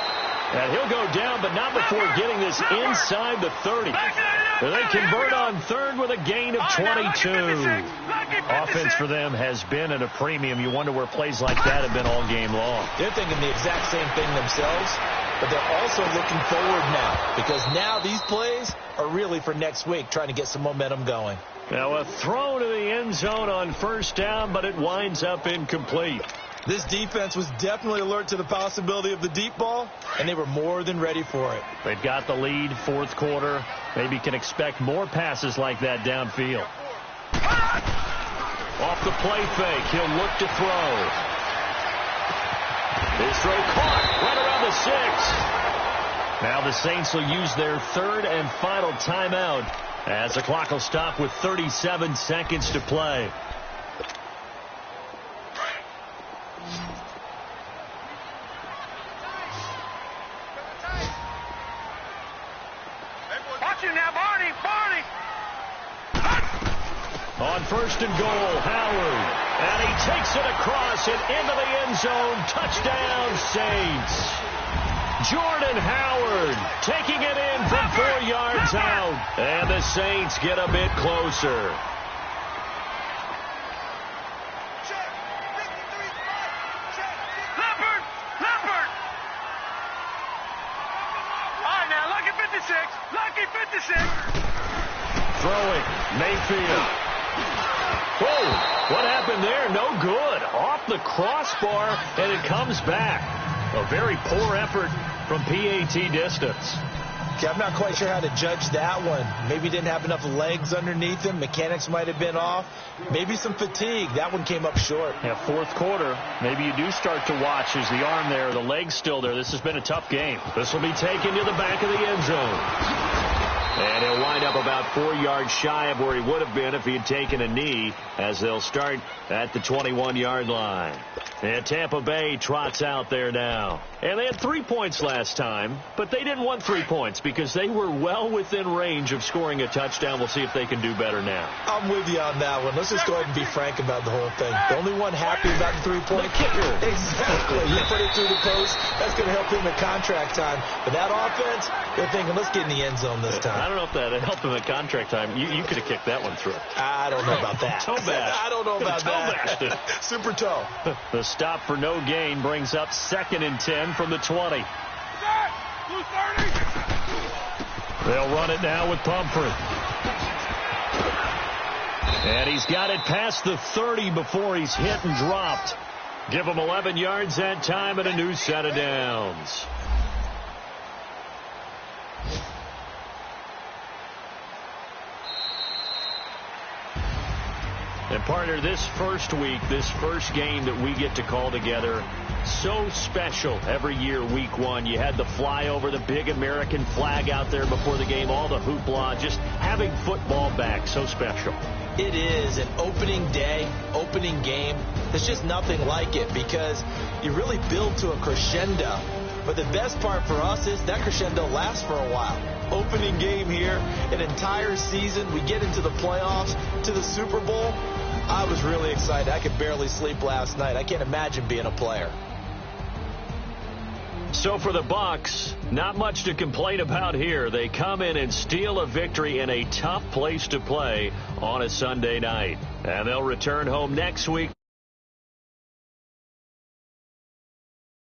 And he'll go down, but not before getting this inside the 30. They convert on 3rd with a gain of 22. Offense for them has been at a premium. You wonder where plays like that have been all game long. They're thinking the exact same thing themselves, but they're also looking forward now because now these plays are really for next week, trying to get some momentum going. Now a throw to the end zone on 1st down, but it winds up incomplete. This defense was definitely alert to the possibility of the deep ball, and they were more than ready for it. They've got the lead, 4th quarter. Maybe can expect more passes like that downfield. Off the play fake, he'll look to throw. His throw caught right around the 6. Now the Saints will use their 3rd and final timeout as the clock will stop with 37 seconds to play. On 1st and goal, Howard. And he takes it across and into the end zone. Touchdown, Saints. Jordan Howard taking it in from 4 yards out. And the Saints get a bit closer. Leopard! All right, now, lucky 56. Throwing, Mayfield. Whoa, what happened there? No good. Off the crossbar, and it comes back. A very poor effort from PAT distance. Okay, I'm not quite sure how to judge that one. Maybe didn't have enough legs underneath him. Mechanics might have been off. Maybe some fatigue. That one came up short. Yeah, 4th quarter. Maybe you do start to watch. Is the arm there, the leg's still there? This has been a tough game. This will be taken to the back of the end zone. And he'll wind up about 4 yards shy of where he would have been if he had taken a knee, as they'll start at the 21-yard line. And Tampa Bay trots out there now. And they had 3 points last time, but they didn't want 3 points because they were well within range of scoring a touchdown. We'll see if they can do better now. I'm with you on that one. Let's just go ahead and be frank about the whole thing. The only one happy about the 3-point kicker. Exactly. You put it through the post. That's going to help him at contract time. But that offense, they're thinking, let's get in the end zone this time. I don't know if that helped him at contract time. You could have kicked that one through. I don't know about that. Toe bash. I don't know about that. Super toe. The stop for no gain brings up 2nd and 10 from the 20. They'll run it now with Pumphrey. And he's got it past the 30 before he's hit and dropped. Give them 11 yards that time and a new set of downs. And partner, this first week, this first game that we get to call together, so special every year, week one. You had the flyover, the big American flag out there before the game, all the hoopla, just having football back, so special. It is an opening day, opening game. There's just nothing like it because you really build to a crescendo. But the best part for us is that crescendo lasts for a while. Opening game here, an entire season. We get into the playoffs, to the Super Bowl. I was really excited. I could barely sleep last night. I can't imagine being a player. So for the Bucs, not much to complain about here. They come in and steal a victory in a tough place to play on a Sunday night. And they'll return home next week.